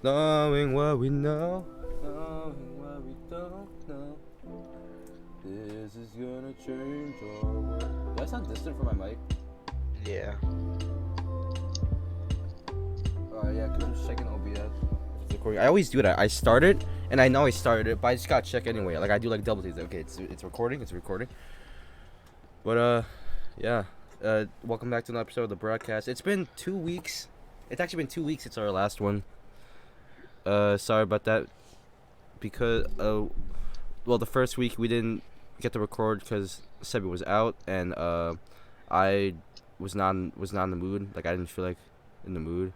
Knowing what we know, knowing what we don't know. This is gonna change our world. Do I sound distant from my mic? Yeah. Yeah, because I'm just checking OBS. It's recording. I always do that. I start it, and I know I started it, but I just gotta check anyway. Like, I do like double takes. Okay, it's recording. It's recording. But, yeah. Welcome back to another episode of the broadcast. It's been 2 weeks. It's actually been 2 weeks since our last one. Sorry about that. Because, well, the first week we didn't get to record because Sebi was out, and I was not in the mood. Like, I didn't feel like in the mood.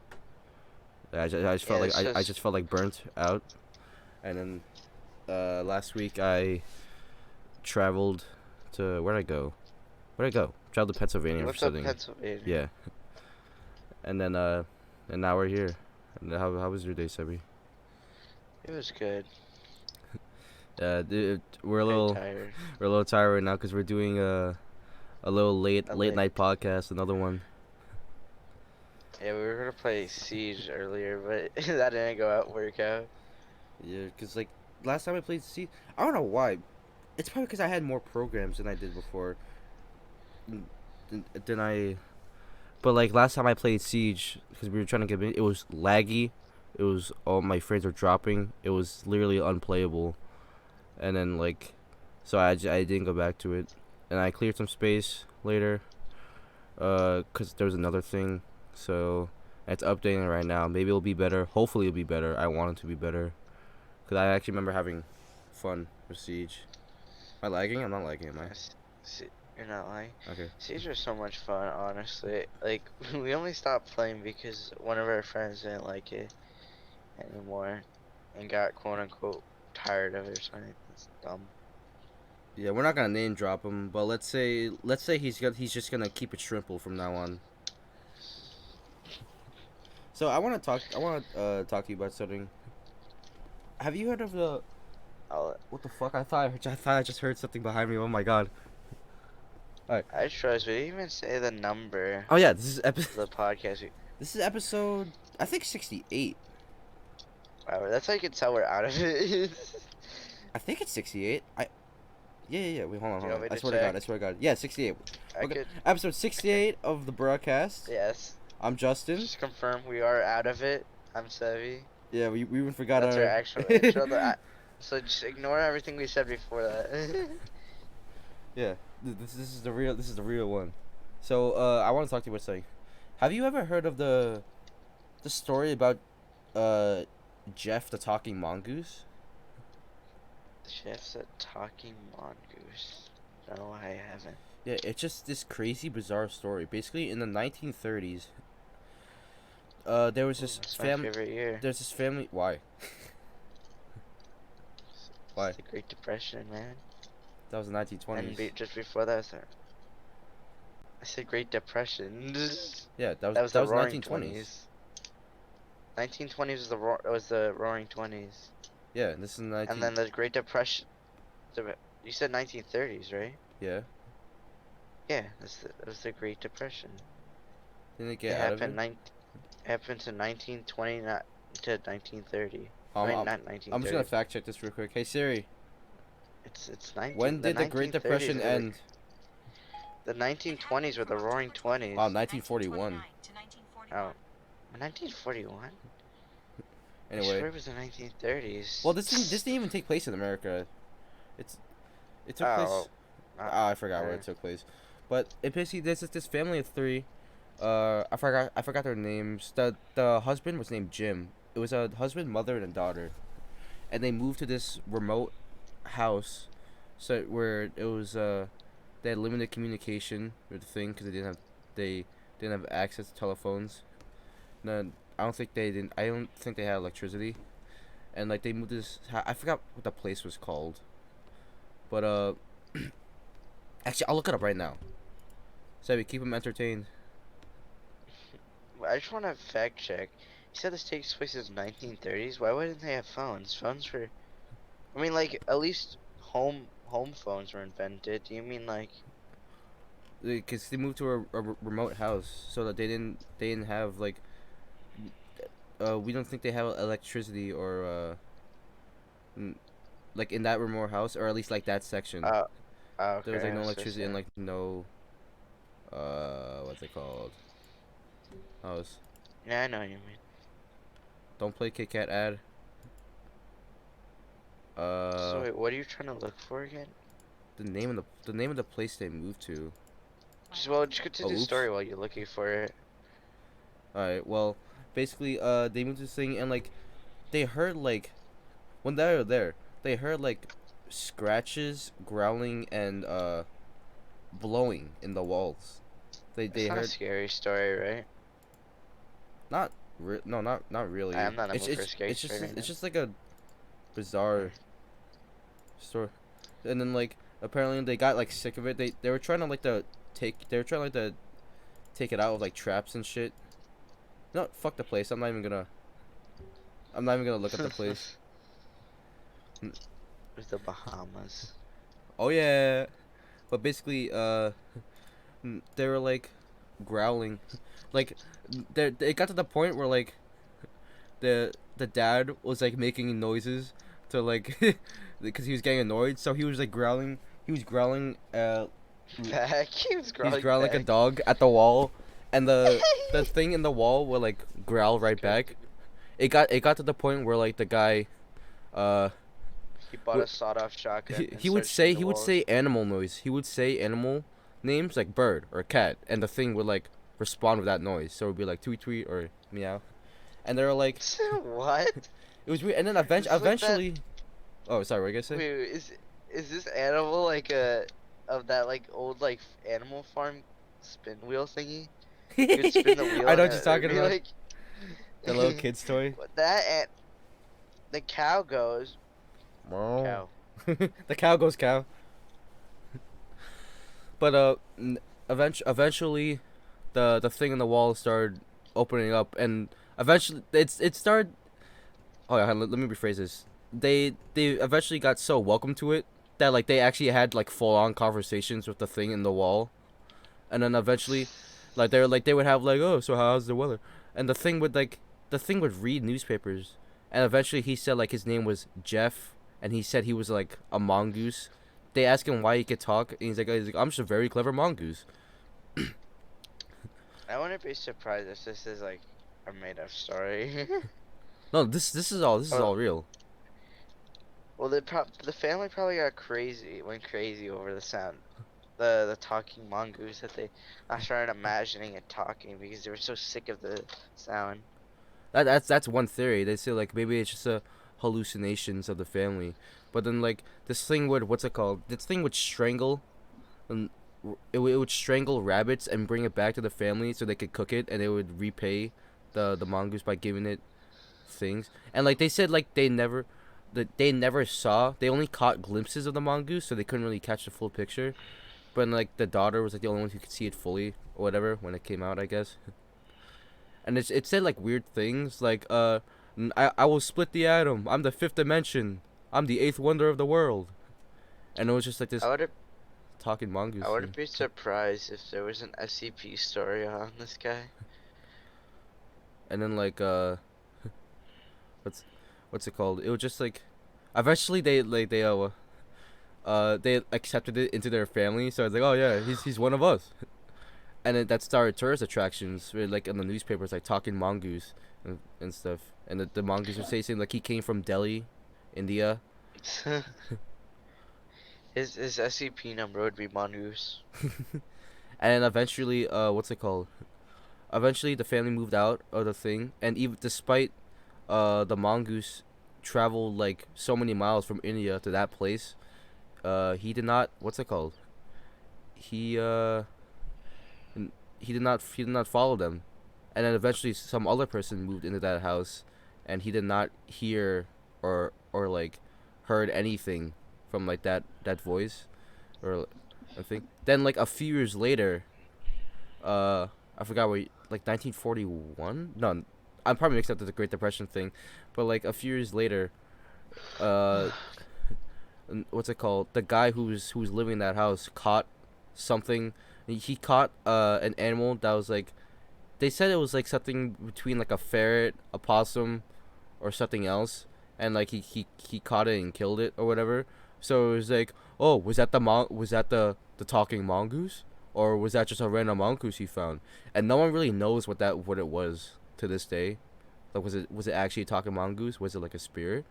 I just felt Yeah, like it's I just just felt like burnt out. And then last week I traveled to where'd I go? Where'd I go? Traveled to Pennsylvania you for went to something. Pennsylvania. Yeah. And then and now we're here. And how was your day, Sebi? It was good. Dude, we're a Very little tired. we're a little tired right now because we're doing a little A late late. night podcast, another one. Yeah, we were gonna play Siege earlier, but that didn't work out. Yeah, because like last time I played C, I don't know why. It's probably because I had more programs than I did before. Than I. But like last time I played Siege, because we were trying to get in, it was laggy. It was all my frames were dropping. It was literally unplayable. And then like, so I didn't go back to it, and I cleared some space later. Cause there was another thing, so it's updating right now. Maybe it'll be better. Hopefully it'll be better. I want it to be better, cause I actually remember having fun with Siege. Am I lagging? I'm not lagging, am I? You're not lying. Okay. Siege was so much fun, honestly. Like, we only stopped playing because one of our friends didn't like it anymore and got quote unquote tired of it or something. It's dumb. Yeah, we're not gonna name drop him, but let's say he's just gonna keep it shrimple from now on. So I want to talk to you about something. Have you heard of the I'll, what the fuck? I thought I just heard something behind me. Oh my god. Alright. I trust. We didn't even say the number Oh yeah, of the podcast. this is episode I think 68. Wow, that's how you can tell we're out of it. I think it's 68. Yeah. Wait, hold on, Do you hold want on. me I to swear to God, I check? swear to God. Yeah, 68. I Okay, could. episode 68 of the broadcast. Yes. I'm Justin. Just confirm we are out of it. I'm Sevi. Yeah, we even forgot That's our our. actual intro. So just ignore everything we said before that. Yeah, this is the real one. So I want to talk to you about something. Have you ever heard of the story about uh Jeff the talking mongoose? Chef's a talking mongoose. No, I haven't. Yeah, it's just this crazy bizarre story. Basically, in the 1930s, there was Ooh, this that's my favorite year. There's this family. Why? Why? It's the Great Depression, man. That was the 1920s. And just before that, I said Great Depression. Yeah, That was that the was Roaring 1920s. 1920s was the Roaring 20s. Yeah, this is 19. And then the Great Depression. You said 1930s, right? Yeah, Yeah, that was the Great Depression. didn't it It get out of it? happened to 1920 not to 1930. Um, I mean, I'm, not I'm just gonna 1930. fact check this real quick. Hey Siri, It's 19. when did the Great 1930s Depression were end? the 1920s were the Roaring 20s. Wow, 1941. Oh, 1941. I Anyway, swear it was the 1930s. well, this didn't even take place in America. It's it took place. Oh, I forgot where it took place, but it basically this family of three. I forgot their names. The husband was named Jim. It was a husband, mother, and a daughter, and they moved to this remote house, so where it was they had limited communication with the thing because they didn't have access to telephones. No, I don't think they had electricity, and like they moved to this. I forgot what the place was called, but actually I'll look it up right now. So we keep them entertained. I just want to fact check. You said this takes place in the 1930s. Why wouldn't they have phones? Phones were, I mean, like at least home phones were invented. Do you mean like? Because they moved to a remote house, so that they didn't have like we don't think they have electricity or n- like in that remote house, or at least like that section. Uh, There was okay, like I no was just electricity and saying. like no what's it called? House. Yeah, I know what you mean. Don't play Kit Kat ad. So Uh, wait, what are you trying to look for again? the name of the place they moved to. Just get to Oh, the oops. story while you're looking for it. All right. Well, basically, they moved to this thing and like they heard like when they were there, they heard like scratches, growling, and blowing in the walls. They It's not a heard scary story, right? not no not I really. am not a mood for a scary story right It's now. just like a bizarre story, and then like apparently they got like sick of it. They were trying to like to take it out with like traps and shit. No, fuck the place. I'm not even gonna look at the place. It's the Bahamas. Oh yeah, but basically they were like growling, like it got to the point where like the dad was like making noises to like because he was getting annoyed, so he was like growling. He was growling. Back. He was He was crawling growling like a back. dog at the wall, and the thing in the wall would like growl right back. It got to the point where like the guy, uh, He bought a sawed-off shotgun and started shooting the he would walls. say animal noise. He would say animal names like bird or cat, and the thing would like respond with that noise. So it would be like tweet tweet or meow, and they were like, What? it was weird. And then This is like that. eventually, oh sorry, what you gonna say? Wait, is this animal like a of that like old like animal farm spin wheel thingy? You could spin the wheel I know and what you're it'd talking be about. like The little kid's toy. that. And the cow goes Meow. cow. The cow goes cow. But eventually, the thing in the wall started opening up, and eventually it started. Oh yeah, let me rephrase this. They eventually got so welcome to it that like they actually had like full on conversations with the thing in the wall, and then eventually, like they would have like, oh, so how's the weather, and the thing would read newspapers, and eventually he said like his name was Jeff, and he said he was like a mongoose. They asked him why he could talk, and he's like I'm just a very clever mongoose. I wouldn't be surprised if this is like a made up story. No, this is Oh, all real. well, the family probably went crazy over the sound, the talking mongoose that they. I started imagining it talking because they were so sick of the sound. That's one theory. They say like maybe it's just a hallucinations of the family, but then like this thing would what's it called? This thing would strangle, and it would strangle rabbits and bring it back to the family so they could cook it, and they would repay the mongoose by giving it things. And like they said, like they never saw. They only caught glimpses of the mongoose, so they couldn't really catch the full picture. But like the daughter was like the only one who could see it fully or whatever when it came out, I guess. And it said like weird things like I will split the atom. I'm the fifth dimension. I'm the eighth wonder of the world. And it was just like I this would talking I mongoose thing. wouldn't be surprised if there was an SCP story on this guy. And then like what's what's it called? It was just like eventually they accepted it into their family. So it's like, oh yeah, he's one of us. And then that started tourist attractions, where, like in the newspapers, like talking mongoose and stuff. And the mongoose would say something like he came from Delhi, India. His SCP number would be mongoose. And eventually, what's it called? Eventually, the family moved out of the thing, and even despite, the mongoose traveled like so many miles from India to that place, he did not. What's it called? He he did not follow them, and then eventually some other person moved into that house, and he did not hear or like heard anything from like that voice or I think. Then like a few years later, I forgot what like 1941. No, I'm probably mixed up with the Great Depression thing, but like a few years later, uh, what's it called? The guy who's living in that house caught something. He caught an animal that was like they said it was like something between like a ferret, a possum, or something else, and like he caught it and killed it or whatever. So it was like, oh, was that the talking mongoose, or was that just a random mongoose he found? And no one really knows what it was to this day. Like, was it actually a talking mongoose? Was it like a spirit,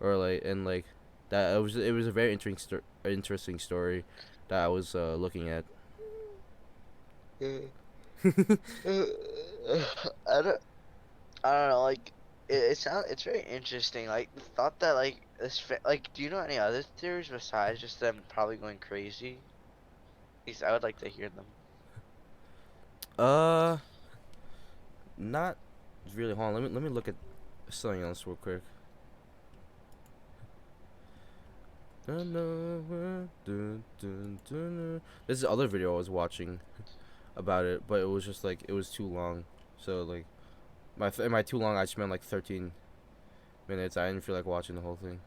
or like, and like that it was a very interesting story that I was looking at. I don't I don't know, like it's very interesting. Like the thought that like like, do you know any other theories besides just them probably going crazy? At least I would like to hear them. Uh, not really. Hold on, let me look at something else real quick. This is the other video I was watching about it, but it was just like it was too long. So like my too long, I spent like 13 minutes. I didn't feel like watching the whole thing.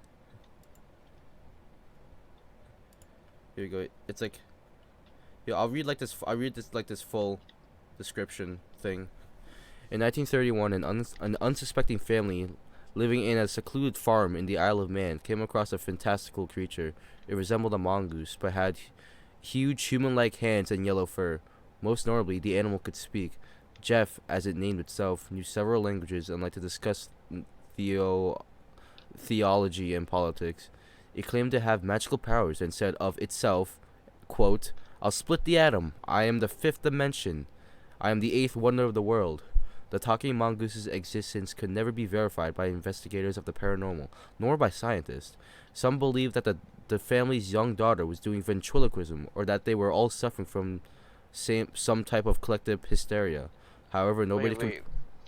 Here you go. It's like, yeah, I'll read this like this full description thing. In 1931, an unsuspecting family living in a secluded farm in the Isle of Man came across a fantastical creature. It resembled a mongoose, but had huge human-like hands and yellow fur. Most notably, the animal could speak. Jeff, as it named itself, knew several languages and liked to discuss theology and politics. It claimed to have magical powers and said of itself, quote, "I'll split the atom. I am the fifth dimension. I am the eighth wonder of the world." The talking mongoose's existence could never be verified by investigators of the paranormal, nor by scientists. Some believed that the family's young daughter was doing ventriloquism, or that they were all suffering from some type of collective hysteria. However, nobody Wait,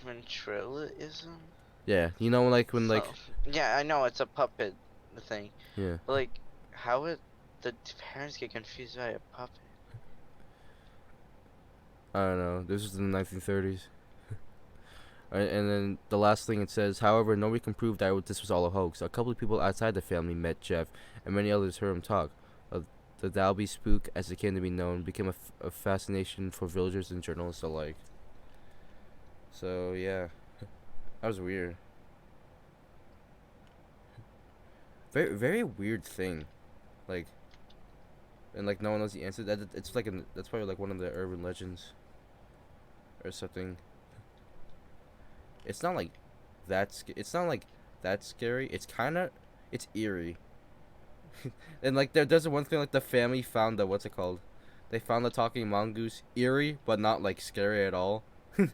ventriloquism? Yeah, you know, like when like Oh, yeah, I know it's a puppet thing, yeah. but like, how would the parents get confused by a puppet? I don't know. This was in the 1930s. And then the last thing it says, however, nobody can prove that this was all a hoax. A couple of people outside the family met Jeff, and many others heard him talk. The Dalby spook, as it came to be known, became a fascination for villagers and journalists alike. So, yeah. That was weird. Very, very weird thing. Like, and like no one knows the answer. It's like that's probably like one of the urban legends or something. It's not like it's not like that scary. It's eerie. And like there's one thing, like the family found the, what's it called? They found the talking mongoose eerie, but not like scary at all. And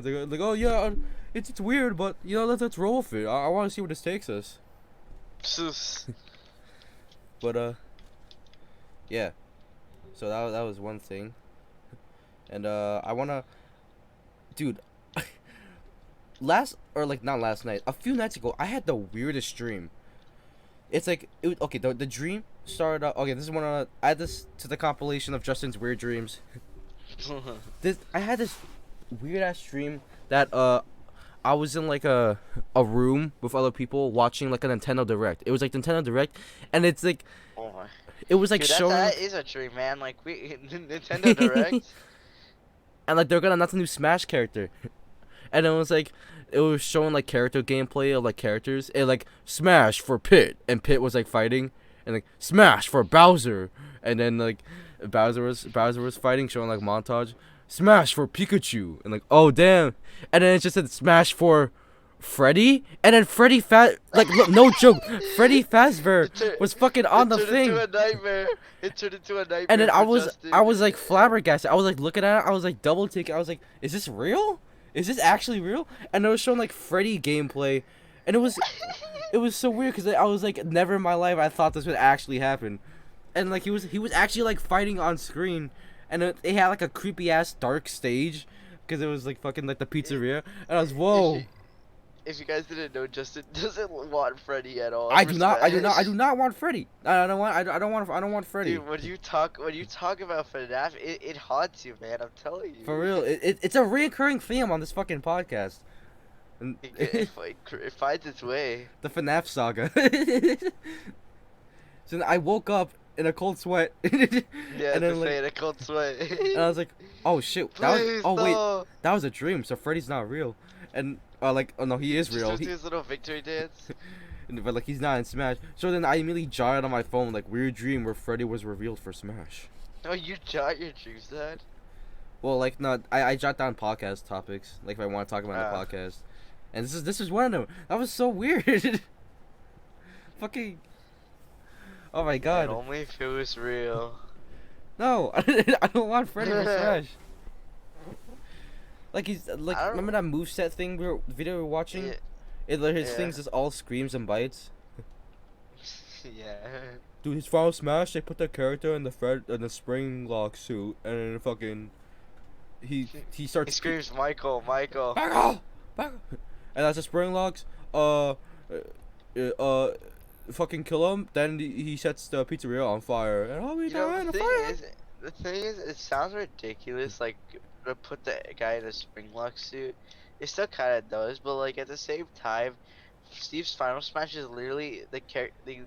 they're like, oh yeah, it's weird, but you know, let's roll with it. I want to see where this takes us. But yeah. So that was one thing. And I wanna, dude. Not last night, a few nights ago, I had the weirdest dream. It's like okay. The dream started out. Okay, this is one of add this to the compilation of Justin's weird dreams. I had this weird ass dream that I was in like a room with other people watching like a Nintendo Direct. It was like Nintendo Direct, and it's like, Oh my. it was like Dude, showing, that is a dream, man. Like Nintendo Direct. and like they're gonna announce a new Smash character, and it was showing like character gameplay of like characters, and like Smash for Pit, and Pit was like fighting, and like Smash for Bowser, and then like Bowser was fighting, showing like montage. Smash for Pikachu, and like, oh damn, and then it just said Smash for Freddy, and then like, look, no joke, Freddy Fazbear was fucking on the thing. It turned into a nightmare. It turned into a nightmare. And then Justin. I was like flabbergasted. I was like looking at it. I was like double taking. I was like, is this real? Is this actually real? And it was showing like Freddy gameplay, and it was so weird because I was like, never in my life I thought this would actually happen, and like he was actually like fighting on screen, and they had like a creepy ass dark stage, because it was like fucking like the pizzeria, and I was whoa. If you guys didn't know, Justin doesn't want Freddy at all. I do not want Freddy. I don't want Freddy. Dude, when you talk about FNAF, it haunts you, man. I'm telling you. For real, it's a reoccurring theme on this fucking podcast. And it finds its way. The FNAF saga. So then I woke up in a cold sweat. Yeah, And the then like, fade, a cold sweat. and I was like, oh shit, that was, Please, oh wait, no. that was a dream. So Freddy's not real. And like, oh no, he is Just real. doing his little victory dance. But like he's not in Smash. So then I immediately jotted on my phone like weird dream where Freddy was revealed for Smash. Oh, you jot your dreams, Dad? Well, like not I jot down podcast topics like if I want to talk about the podcast, and this is one of them. That was so weird. Fucking. Oh my god. And only if it was real. No, I don't want Freddy for Smash. Like he's like remember that moveset thing video we were watching? Yeah. It like his things is all screams and bites. Yeah. Dude, his final Smash, they put the character in the spring lock suit, and then fucking he starts. He screams, Michael, Michael. Michael, Michael, and as the spring locks, fucking kill him. Then he sets the pizzeria on fire, and oh, we die in the fire. The thing is, it sounds ridiculous, like to put the guy in a spring lock suit. It still kind of does, but like at the same time, Steve's final smash is literally they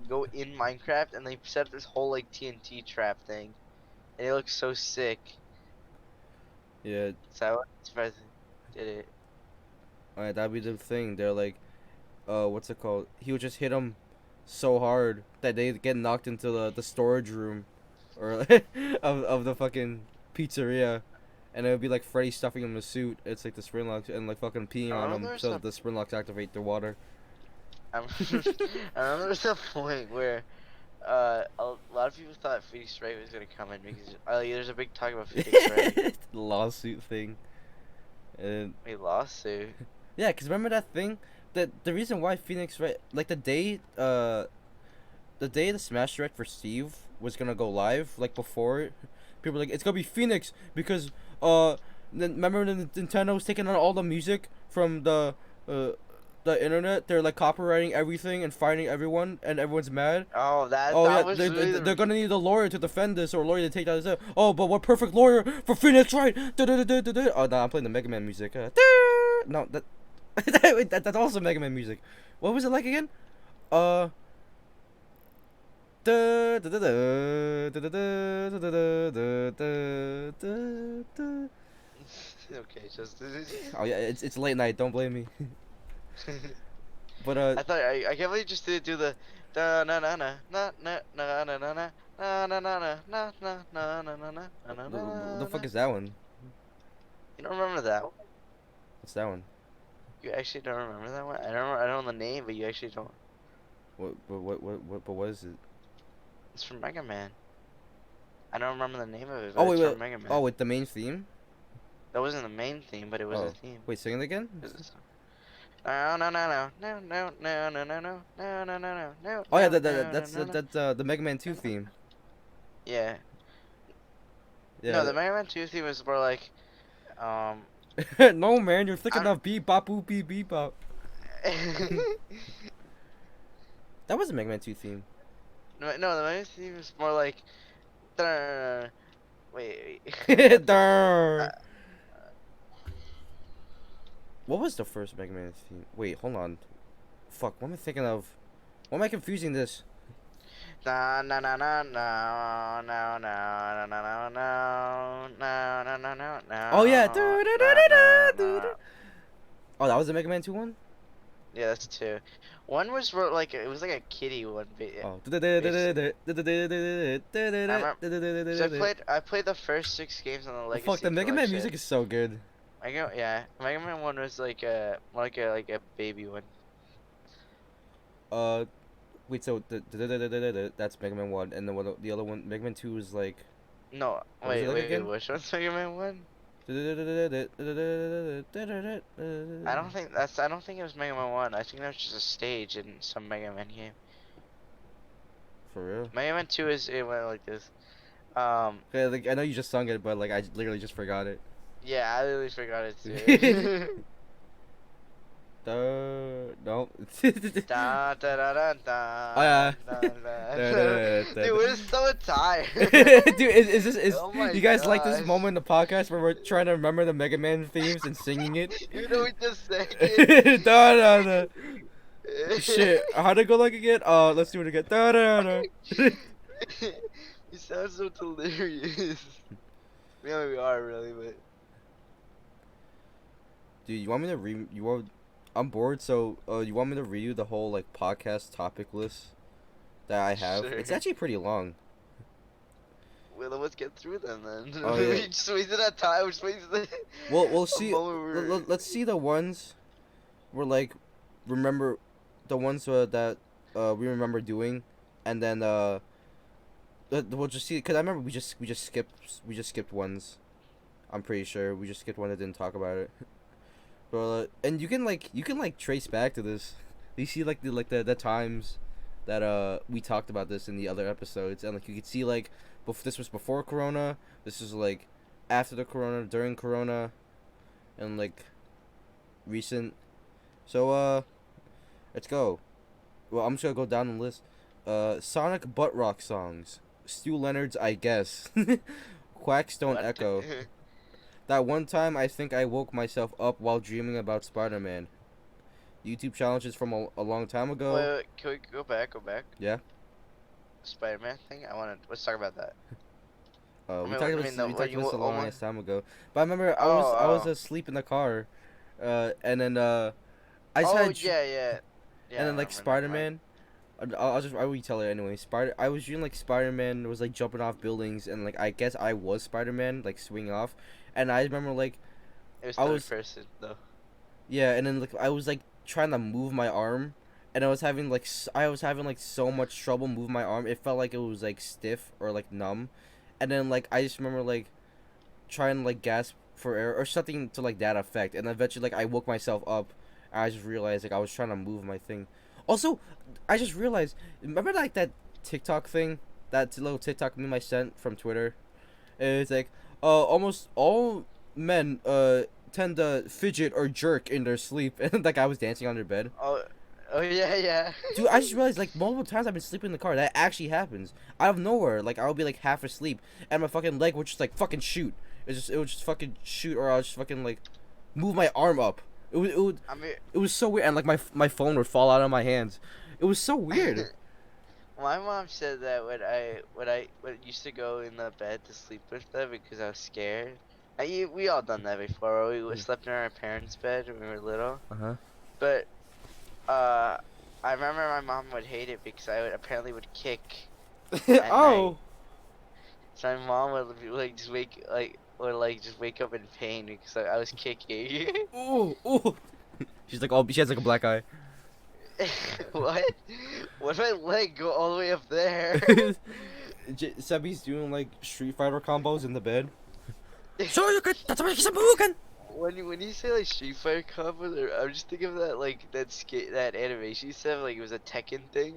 go in Minecraft and they set up this whole like TNT trap thing, and it looks so sick. Yeah. So I'm surprised they did it. Alright, that'd be the thing. They're like, what's it called? He would just hit him so hard that they get knocked into the storage room, or of the fucking pizzeria, and it would be like Freddy stuffing him in a suit. It's like the spring locks and like fucking peeing on him so that the spring locks activate the water. I remember there's a point where a lot of people thought Phoenix Wright was gonna come in because there's a big talk about Phoenix Wright. Lawsuit thing. And A lawsuit. yeah, cause remember that thing, that the reason why Phoenix Wright, like the day the Smash Direct for Steve was gonna go live, like before, people were like it's gonna be Phoenix because remember Nintendo was taking on all the music from the internet. They're like copywriting everything and fighting everyone, and everyone's mad. Oh, that yeah, was they're gonna need a lawyer to defend this, or a lawyer to take that. Oh, but what perfect lawyer for Phoenix, right? Oh, no, I'm playing the Mega Man music. No, that's also Mega Man music. What was it like again? Okay, just. Oh yeah, it's late night. Don't blame me. But I thought I can't believe you just didn't do the na na na na na na na na na na na na na na na na na na. what the fuck is that one? You don't remember that one? What's that one? You actually don't remember that one? I don't know the name, but you actually don't. What is it? It's from Mega Man. I don't remember the name of it, Oh but it's wait, from Mega Man. oh, with the main theme? That wasn't the main theme, but it was a theme. Wait, sing it again? No no no no no no no no no no no no no. Oh yeah, that's the Mega Man 2 theme. Yeah. Yeah. No, the Mega Man 2 theme was more like, No man, you're thinking of beep bop boop beep beep bop. That was a Mega Man 2 theme. No, the Mega Man theme was more like, wait. What was the first Mega Man theme? Wait, hold on. Fuck, what am I thinking of? Why am I confusing this? Na na na na na na na na na na na na na na. Oh yeah. Oh, that was the Mega Man 2 one? Yeah, that's 2. One was like it was like a kiddie one. Oh. So I played the first 6 games on the Legacy. Fuck, the Mega Man music is so good. Yeah, Mega Man 1 was like a baby one. Wait, so that's Mega Man 1, and then the other one, Mega Man 2 is like. No, wait, which one's Mega Man 1? I don't think it was Mega Man 1. I think that was just a stage in some Mega Man game. For real? Mega Man 2 it went like this. Okay, like, I know you just sung it, but like I literally just forgot it. Yeah, I literally forgot it too. No. Da da da da da. Oh yeah. Dude, we're so tired. Dude, is this Oh my you guys like this gosh. moment in the podcast where we're trying to remember the Mega Man themes and singing it? You know we just sang it. Da. Shit, how'd it go like again? Let's do it again. Da. You sound so delirious. Yeah, we are really, but Dude, you want me to I'm bored, so you want me to read you the whole like podcast topic list that I have? sure. It's actually pretty long. Well, let's get through them then. Oh yeah. We just wasted our time. We just wasted We'll a see. moment. Let's see the ones where like remember the ones that we remember doing, and then we'll just see because I remember we just skipped ones. I'm pretty sure we just skipped one that didn't talk about it. But and you can like trace back to this. You see like the times that we talked about this in the other episodes, and like you could see like this was before Corona, this was like after the Corona, during Corona, and like recent. So let's go. Well, I'm just gonna go down the list. Sonic butt rock songs. Stu Leonard's I Guess. Quackstone What? Echo. That one time I think I woke myself up while dreaming about Spider-Man. YouTube challenges from a long time ago. Wait, can we go back? Go back. Yeah. Spider-Man thing. Let's talk about that. We talked about this a long almost. ass time ago. But I remember I was asleep in the car, and then I just had Yeah. and then like Spider-Man. I will tell it anyway. I was dreaming like Spider-Man was like jumping off buildings, and like I guess I was Spider-Man like swinging off, and I remember like It was I third was person though. yeah, and then like I was like trying to move my arm, and I was having like so much trouble moving my arm. It felt like it was like stiff or like numb, and then like I just remember like trying to like gasp for air or something to like that effect, and eventually like I woke myself up, and I just realized like I was trying to move my thing. Also, I just realized, remember like that TikTok thing, that little TikTok meme I sent from Twitter? It's like, almost all men tend to fidget or jerk in their sleep, and like I was dancing on their bed. Oh yeah. Dude, I just realized like multiple times I've been sleeping in the car. That actually happens out of nowhere. Like I'll be like half asleep, and my fucking leg would just like fucking shoot. It would just fucking shoot, or I'll just fucking like move my arm up. I mean, It was so weird, and like my phone would fall out of my hands. It was so weird. my mom said that when used to go in the bed to sleep with them because I was scared. We all done that before. We slept in our parents' bed when we were little. Uh But I remember my mom would hate it because I apparently would kick huh. at Oh. night. So my mom would like just wake up in pain because I was kicking. Ooh, ooh. She's like, oh, she has like a black eye. What? What if my leg go all the way up there? Sebby's doing like Street Fighter combos in the bed. So you could. That's what you're When you say like Street Fighter combos, I'm just thinking of that like that animation you said like it was a Tekken thing.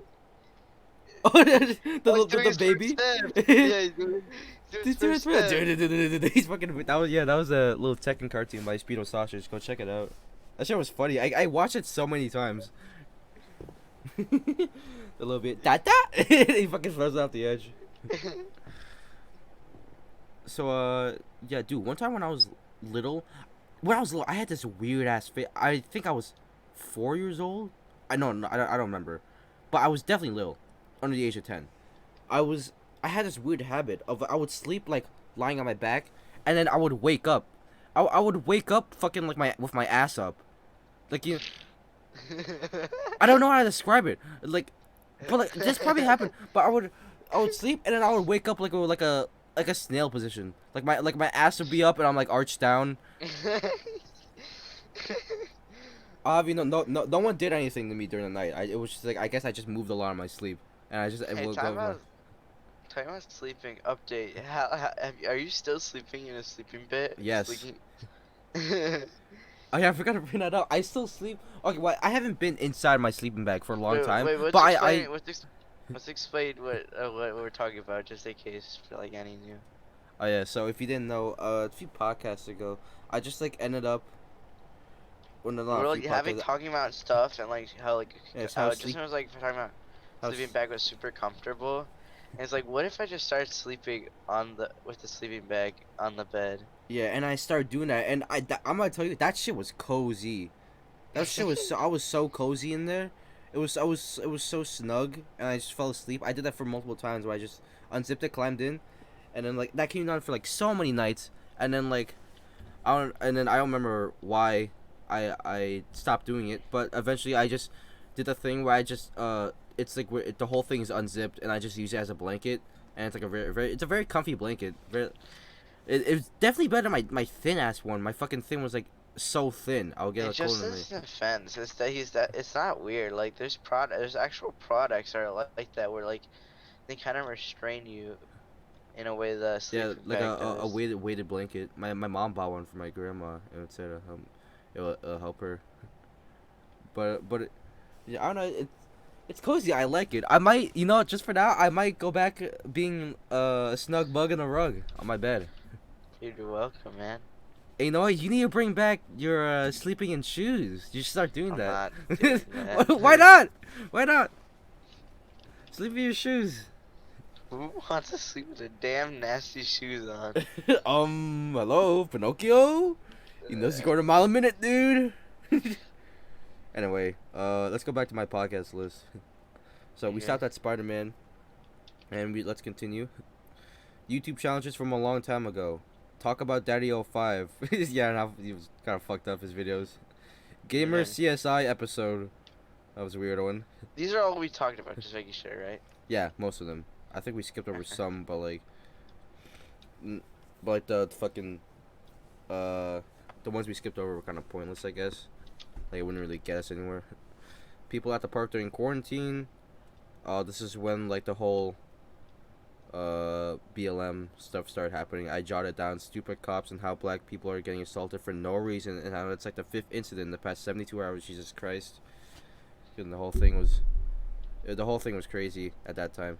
Oh, Oh, he's doing the his baby. first step. Yeah, he's doing his first step. He's fucking. That was a little Tekken cartoon by Speedo Sausage. Go check it out. That shit was funny. I watched it so many times. The little bit. Da da. He fucking throws off the edge. So yeah, dude. One time when I was little, I had this weird ass fit. I think I was 4 years old. I don't remember, but I was definitely little, under the age of 10. I had this weird habit of I would sleep like lying on my back, and then I would wake up. I would wake up fucking like with my ass up, like you. I don't know how to describe it. Like, but like this probably happened. But I would sleep, and then I would wake up like a snail position. Like my ass would be up, and I'm like arched down. No one did anything to me during the night. It was just like I guess I just moved a lot in my sleep, and I just Hey, woke time up. out. Time out sleeping update. Are you still sleeping in a sleeping bed? Yes. Sleeping... Oh yeah, I forgot to bring that up. I still sleep. Okay, well, I haven't been inside my sleeping bag for a long time. Wait, But let's explain what we're talking about, just in case for like any new. Oh yeah, so if you didn't know, a few podcasts ago, I just like ended up. Well, no, We're like talking about stuff and like how like Yes, how how just sleep- was like talking about how sleeping s- bag was super comfortable. And it's like, what if I just start sleeping with the sleeping bag on the bed? Yeah, and I started doing that, and I'm gonna tell you that shit was cozy. That shit was I was so cozy in there, it was so snug, and I just fell asleep. I did that for multiple times where I just unzipped it, climbed in, and then like that came on for like so many nights, and then like I don't remember why I stopped doing it, but eventually I just did the thing where I just it's like where the whole thing is unzipped, and I just use it as a blanket, and it's like a very it's a very comfy blanket. It's definitely better than my thin ass one. My fucking thing was like so thin. I'll get It's a cold just in me. his defense. It's that it's not weird. Like there's actual products that are like that where like they kind of restrain you in a way that a Yeah, sleeping like bag a does. weighted blanket. My mom bought one for my grandma, and it said it'll help her. Yeah, I don't know. It's cozy. I like it. I might, just for now, I might go back being a snug bug in a rug on my bed. You're welcome, man. Hey, you know what? You need to bring back your sleeping in shoes. You should start doing I'm that. not doing that. Why not? Why not? Sleep in your shoes. Who wants to sleep with the damn nasty shoes on? Hello, Pinocchio. You know, scored a mile a minute, dude. Anyway, let's go back to my podcast list. So we Okay. stopped at Spider-Man, and let's continue. YouTube challenges from a long time ago. Talk about Daddy 05. Yeah, and how he was kind of fucked up his videos. Gamer Okay. CSI episode. That was a weird one. These are all we talked about, just making sure, right? Yeah, most of them. I think we skipped over Okay. some, but like the fucking the ones we skipped over were kind of pointless, I guess. Like it wouldn't really get us anywhere. People at the park during quarantine. This is when like the whole BLM stuff started happening. I jotted down stupid cops and how black people are getting assaulted for no reason, and how it's like the fifth incident in the past 72 hours. Jesus Christ! And the whole thing was crazy at that time.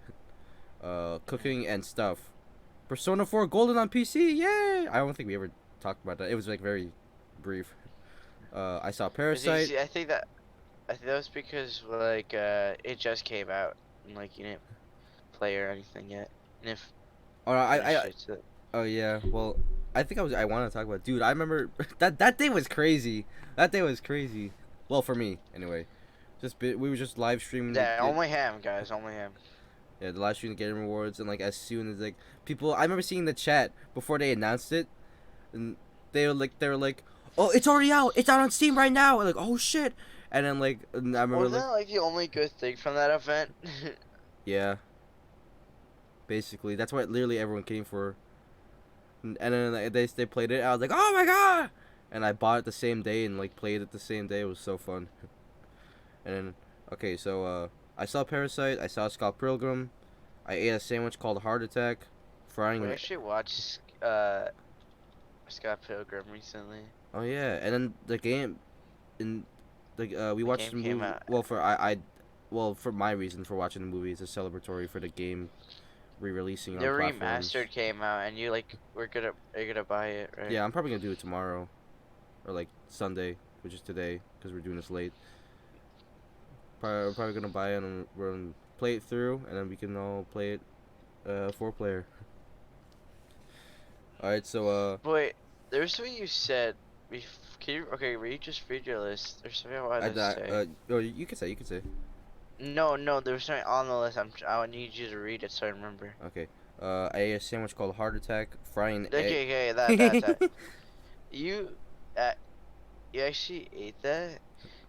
Cooking and stuff. Persona 4 Golden on PC. Yay! I don't think we ever talked about that. It was like very brief. I saw Parasite. I think that was because like it just came out and like you didn't play or anything yet. And if Oh, no, finished it, so oh yeah. Well, I want to talk about. Dude, I remember that day was crazy. That day was crazy. Well, for me anyway. We were just live streaming yeah, only him, guys, only him. yeah, the live stream the Game Awards, and like as soon as like people, I remember seeing the chat before they announced it, and they were like, oh, it's already out. It's out on Steam right now. And like, oh shit. And then and I remember Wasn't that like the only good thing from that event? yeah, basically that's what literally everyone came for. And then like, they played it. I was like, oh my god! And I bought it the same day and like played it the same day. It was so fun. And then okay, so I saw Parasite. I saw Scott Pilgrim. I ate a sandwich called Heart Attack. Frying. We actually watched Scott Pilgrim recently. Oh yeah, and then the game, in we The watched game the came movie. out. Well, well for my reason for watching the movie, it's a celebratory for the game re-releasing The on platforms. remastered came out, and you're gonna buy it, right? Yeah, I'm probably gonna do it tomorrow, or like Sunday, which is today, because we're doing this late. Probably gonna buy it and we're gonna play it through, and then we can all play it, 4-player. All right, so But wait, there's something you said. Okay, read just read your list. There's something I wanted to say. oh, you can say. No, no, there was something on the list. I need you to read it so I remember. Okay. I ate a sandwich called Heart Attack, frying Okay, okay, that. egg. You, uh, you actually ate that?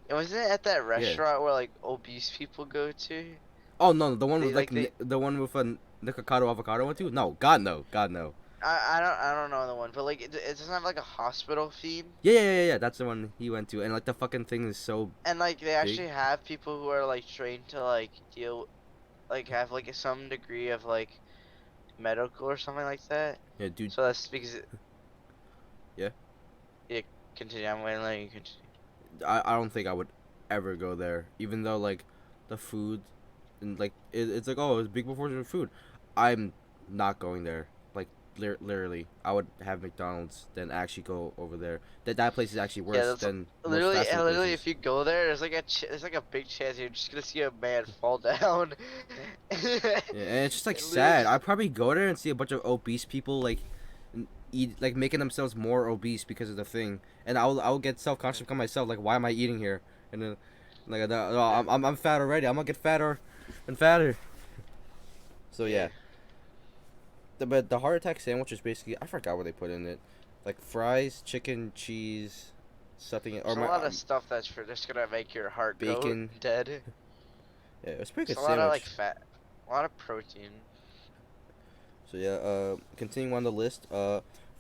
And wasn't it at that Yeah. restaurant where like obese people go to? Oh no, the one They with like they. the one with a Nikocado avocado one too. No, God no, God no. I don't know the one, but like it doesn't have like a hospital theme, Yeah. That's the one he went to, and like the fucking thing is so and like they big. actually have people who are like trained to like deal, like have like some degree of like medical or something like that. Yeah, dude. So that's because Yeah. yeah, continue. I'm gonna let you continue. I don't think I would ever go there, even though like the food and like it's like oh it's big proportion of food. I'm not going there. Like literally, I would have McDonald's than actually go over there. That place is actually Yeah, worse that's than most literally, fast and food literally, places. if you go there, there's like a big chance you're just gonna see a man fall down. Yeah, and it's just like It sad. literally- I'd probably go there and see a bunch of obese people like eat like making themselves more obese because of the thing, and I'll get self conscious on myself like why am I eating here, and then Like, no, I'm fat already. I'm gonna get fatter and fatter. So yeah, but the heart attack sandwich is basically, I forgot what they put in it, like fries, chicken, cheese, something, or There's a my lot of stuff that's for just gonna make your heart go bacon. dead. Yeah, it was a pretty There's good a lot of like sandwich. fat, a lot of protein. So yeah, continuing on the list,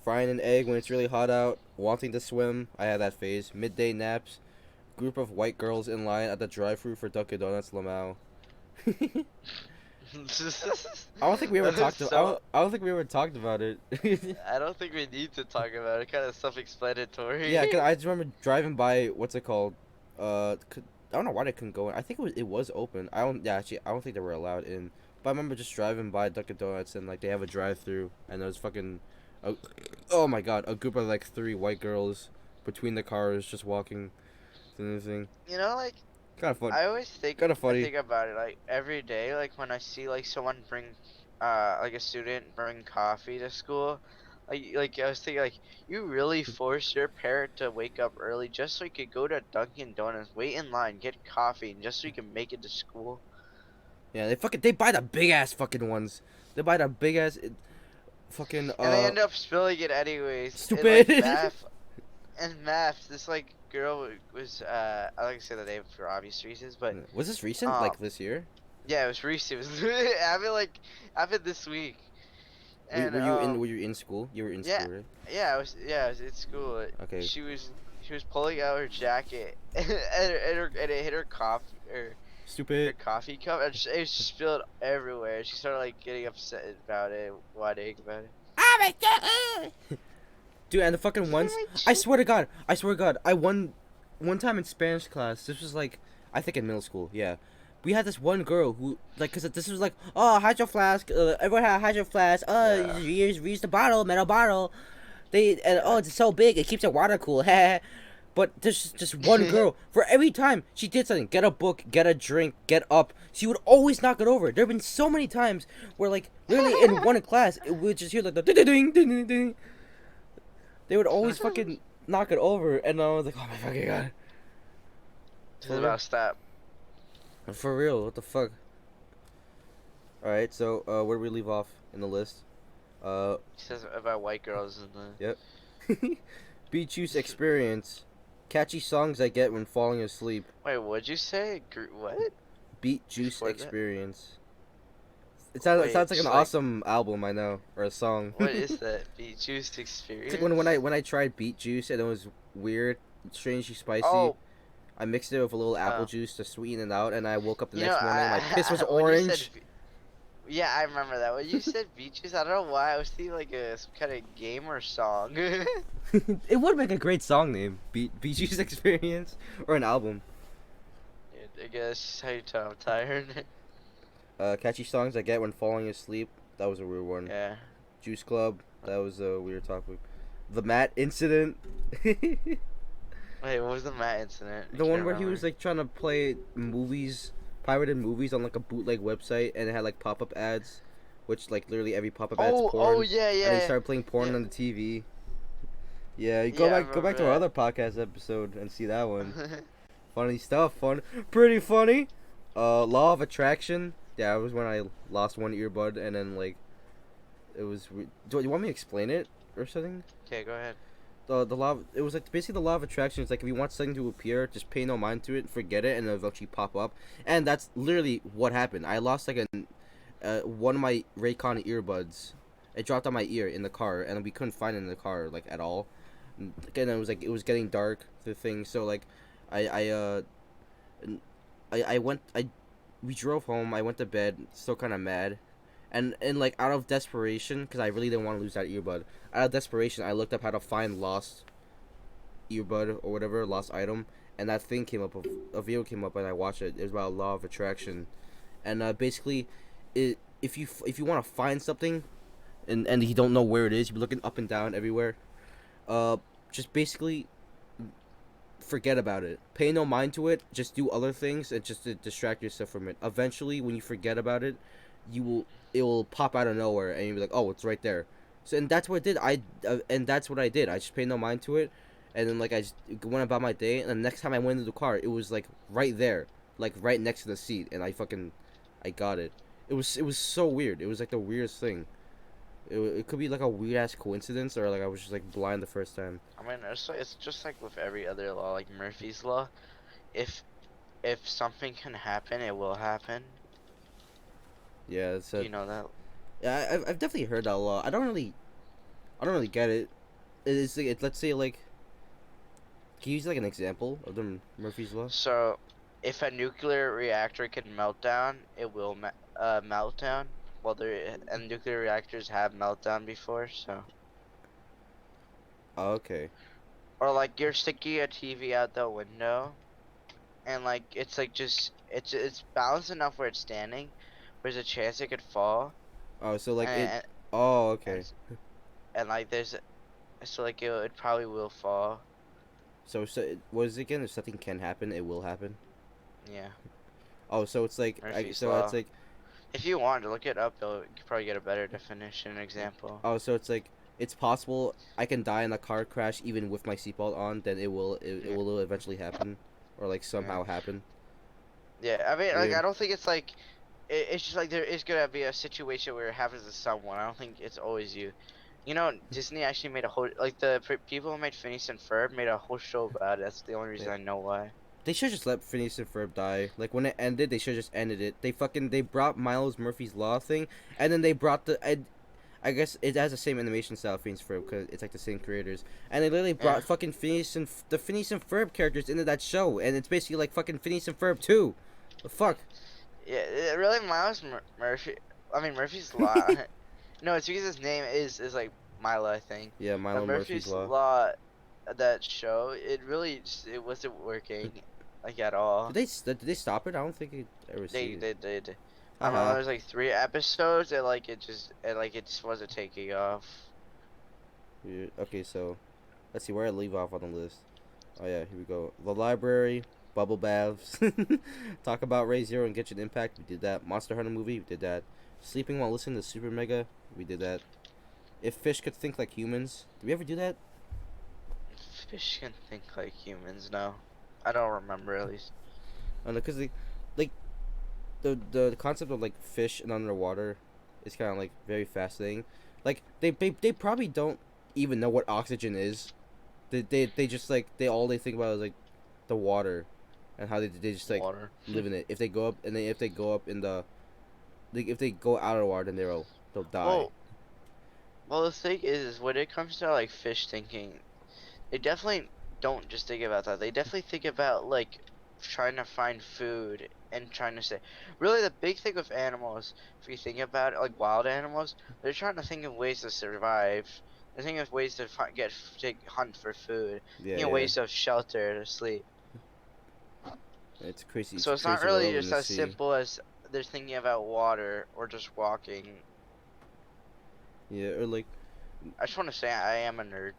frying an egg when it's really hot out, wanting to swim. I had that phase. Midday naps, group of white girls in line at the drive-thru for Dunkin' Donuts, Lamau. I don't think we ever talked. So I don't think we ever talked about it. I don't think we need to talk about it. Kind of Yeah, 'cause self-explanatory. I just remember driving by. What's it called? I don't know why they couldn't go in. I think it was open. I don't. Yeah, actually, I don't think they were allowed in. But I remember just driving by Dunkin' Donuts and like they have a drive-through and there was fucking, oh my god, a group of like three white girls between the cars just walking through the thing. You know, like Kind of fun. I always think Kind of I funny. think about it like every day, like when I see like someone bring like a student bring coffee to school, like I was thinking like you really force your parent to wake up early just so you could go to Dunkin' Donuts, wait in line, get coffee, and just so you can make it to school. Yeah, they buy the big ass fucking ones. They buy the big ass fucking And they end up spilling it anyways. In like stupid. math, this like girl was I like to say the name for obvious reasons, but Was this recent? um Like this year? yeah, it was recent. It was happened this week. Were, And were you in school? You were in yeah, school, right? I was at school. Okay. She was pulling out her jacket and it hit her her Stupid. coffee cup and it spilled everywhere. She started like getting upset about it, whining about it. Oh my god. Dude, and the fucking ones. I swear to God, I won one time in Spanish class. This was like, I think in middle school. Yeah, we had this one girl who like, cause this was like, oh, hydro flask. Everyone had a hydro flask. Yeah, Use the bottle, metal bottle. Oh, yeah. it's so big, it keeps the water cool. But there's just one girl. For every time she did something, get a book, get a drink, get up, she would always knock it over. There have been so many times where, like, literally in one class, it would just hear like the ding ding ding ding ding. They would always fucking knock it over, and I was like, oh my fucking god. She's about to stop. For real, what the fuck? Alright, so, where do we leave off in the list? She says about white girls in the. Yep. Beach juice experience. Catchy songs I get when falling asleep. Wait, what'd you say? What? Beet Juice Before that? Experience. It Wait, sounds like an just like awesome album, I know, or a song. what is that? Be juiced It's like experience? when I tried beet juice and it was weird, strangely spicy. Oh, I mixed it with a little apple uh, juice to sweeten it out, and I woke up the you know, next morning and my piss was when you said orange. yeah, I remember that. When you said beaches, I don't know why I was thinking like some kind of gamer song. It would make a great song name, Beet Juice Experience, or an album. Yeah, I guess how you tell I'm tired. Catchy songs I get when falling asleep. That was a weird one. Yeah. Juice Club. That was a weird topic. The Matt incident. Wait, what was the Matt incident? I The one can't where he was remember. like trying to play movies, pirated movies on like a bootleg website, and it had like pop-up ads, which like literally every pop-up ad's Oh porn, yeah, and he yeah, started playing porn yeah, on the TV. Yeah, you yeah. I go back remember to our that. other podcast episode and see that one. Funny stuff, pretty funny. Law of Attraction. Yeah, it was when I lost one earbud, and then like it was. Do you want me to explain it or something? Okay, go ahead. The law it was like basically the law of attraction. It's like if you want something to appear, just pay no mind to it, forget it, and it'll actually pop up. And that's literally what happened. I lost like one of my Raycon earbuds. It dropped on my ear in the car, and we couldn't find it in the car like at all. And again, it was getting dark, the thing. So like I I uh I went I we drove home. I went to bed, still kind of mad, and like out of desperation, because I really didn't want to lose that earbud. Out of desperation, I looked up how to find lost earbud or whatever, lost item, and that thing came up. A video came up, and I watched it. It was about law of attraction, and basically, if you want to find something, and you don't know where it is, you're looking up and down everywhere. Just basically forget about it. Pay no mind to it. Just do other things and just to distract yourself from it. Eventually, when you forget about it, it will pop out of nowhere and you'll be like, oh, it's right there. So and that's what I did. And that's what I did. I just paid no mind to it, and then like I just went about my day, and the next time I went into the car, it was like right there, like right next to the seat, and I got it. It was so weird. It was like the weirdest thing. It could be like a weird ass coincidence, or like I was just like blind the first time. I mean, it's just like with every other law, like Murphy's law. If if something can happen, it will happen. Yeah, it's Do a you know that? yeah. I've definitely heard that a lot. I don't really get it. It's like let's say like can you use like an example of the Murphy's law? So, if a nuclear reactor can melt down, it will melt down. Well, there and nuclear reactors have meltdown before, so. Oh, okay. Or like you're sticking a TV out the window, and like it's like just it's balanced enough where it's standing, there's a chance it could fall, Oh, so like it. and Oh, and, okay. and like there's so like it probably will fall. What is it again? If something can happen, it will happen. Yeah, Oh, so it's like Murphy's so it's law. like If you want to look it up, you'll you could probably get a better definition example. oh, so it's like it's possible I can die in a car crash even with my seatbelt on, then it Yeah, will eventually happen, or like yeah, somehow happen. yeah. I mean, like Weird. I don't think it's like it's just like there is gonna be a situation where it happens to someone. I don't think it's always you. You know, Disney actually made a whole like the people who made Phineas and Ferb made a whole show about it. That's the only Yeah. reason I know why. They should just let Phineas and Ferb die. Like when it ended, they should just ended it. They brought Miles Murphy's Law thing, and then they brought I guess it has the same animation style Phineas and Ferb because it's like the same creators, and they literally Yeah. brought fucking the Phineas and Ferb characters into that show, and it's basically like fucking Phineas and Ferb too. The fuck. Yeah, really, Miles Murphy. I mean Murphy's Law. No, it's because his name is like Milo, I think. Yeah, But Milo Murphy's Murphy's Law. Law, that show, it really just, it wasn't working like at all. Did they stop it? I don't think I ever see it. They did. I don't know. Haha. There's like 3 episodes, and like it just wasn't taking off. Weird. Okay, so let's see where I leave off on the list. Oh yeah, here we go. The library, bubble baths, talk about Ray Zero and Genshin Impact. We did that. Monster Hunter movie. We did that. Sleeping while listening to Super Mega. We did that. If fish could think like humans. Did we ever do that? Fish can think like humans. No, I don't remember at least. I don't know, cause like the concept of like fish and underwater is kind of like very fascinating. Like they probably don't even know what oxygen is. They just like they think about is like the water, and how they just like Water. live in it. If they go up and if they go up in the like if they go out of the water, then they'll die. Well, the thing is when it comes to like fish thinking, they definitely don't just think about that. They definitely think about like trying to find food and trying to say. Really, the big thing with animals, if you think about it, like wild animals, they're trying to think of ways to survive. They're thinking of ways to to hunt for food. Yeah, Thinking of yeah. ways of shelter to sleep. It's crazy. It's So a it's not crazy really world in just the as sea. simple as they're thinking about water or just walking. Yeah, or like. I just want to say I am a nerd.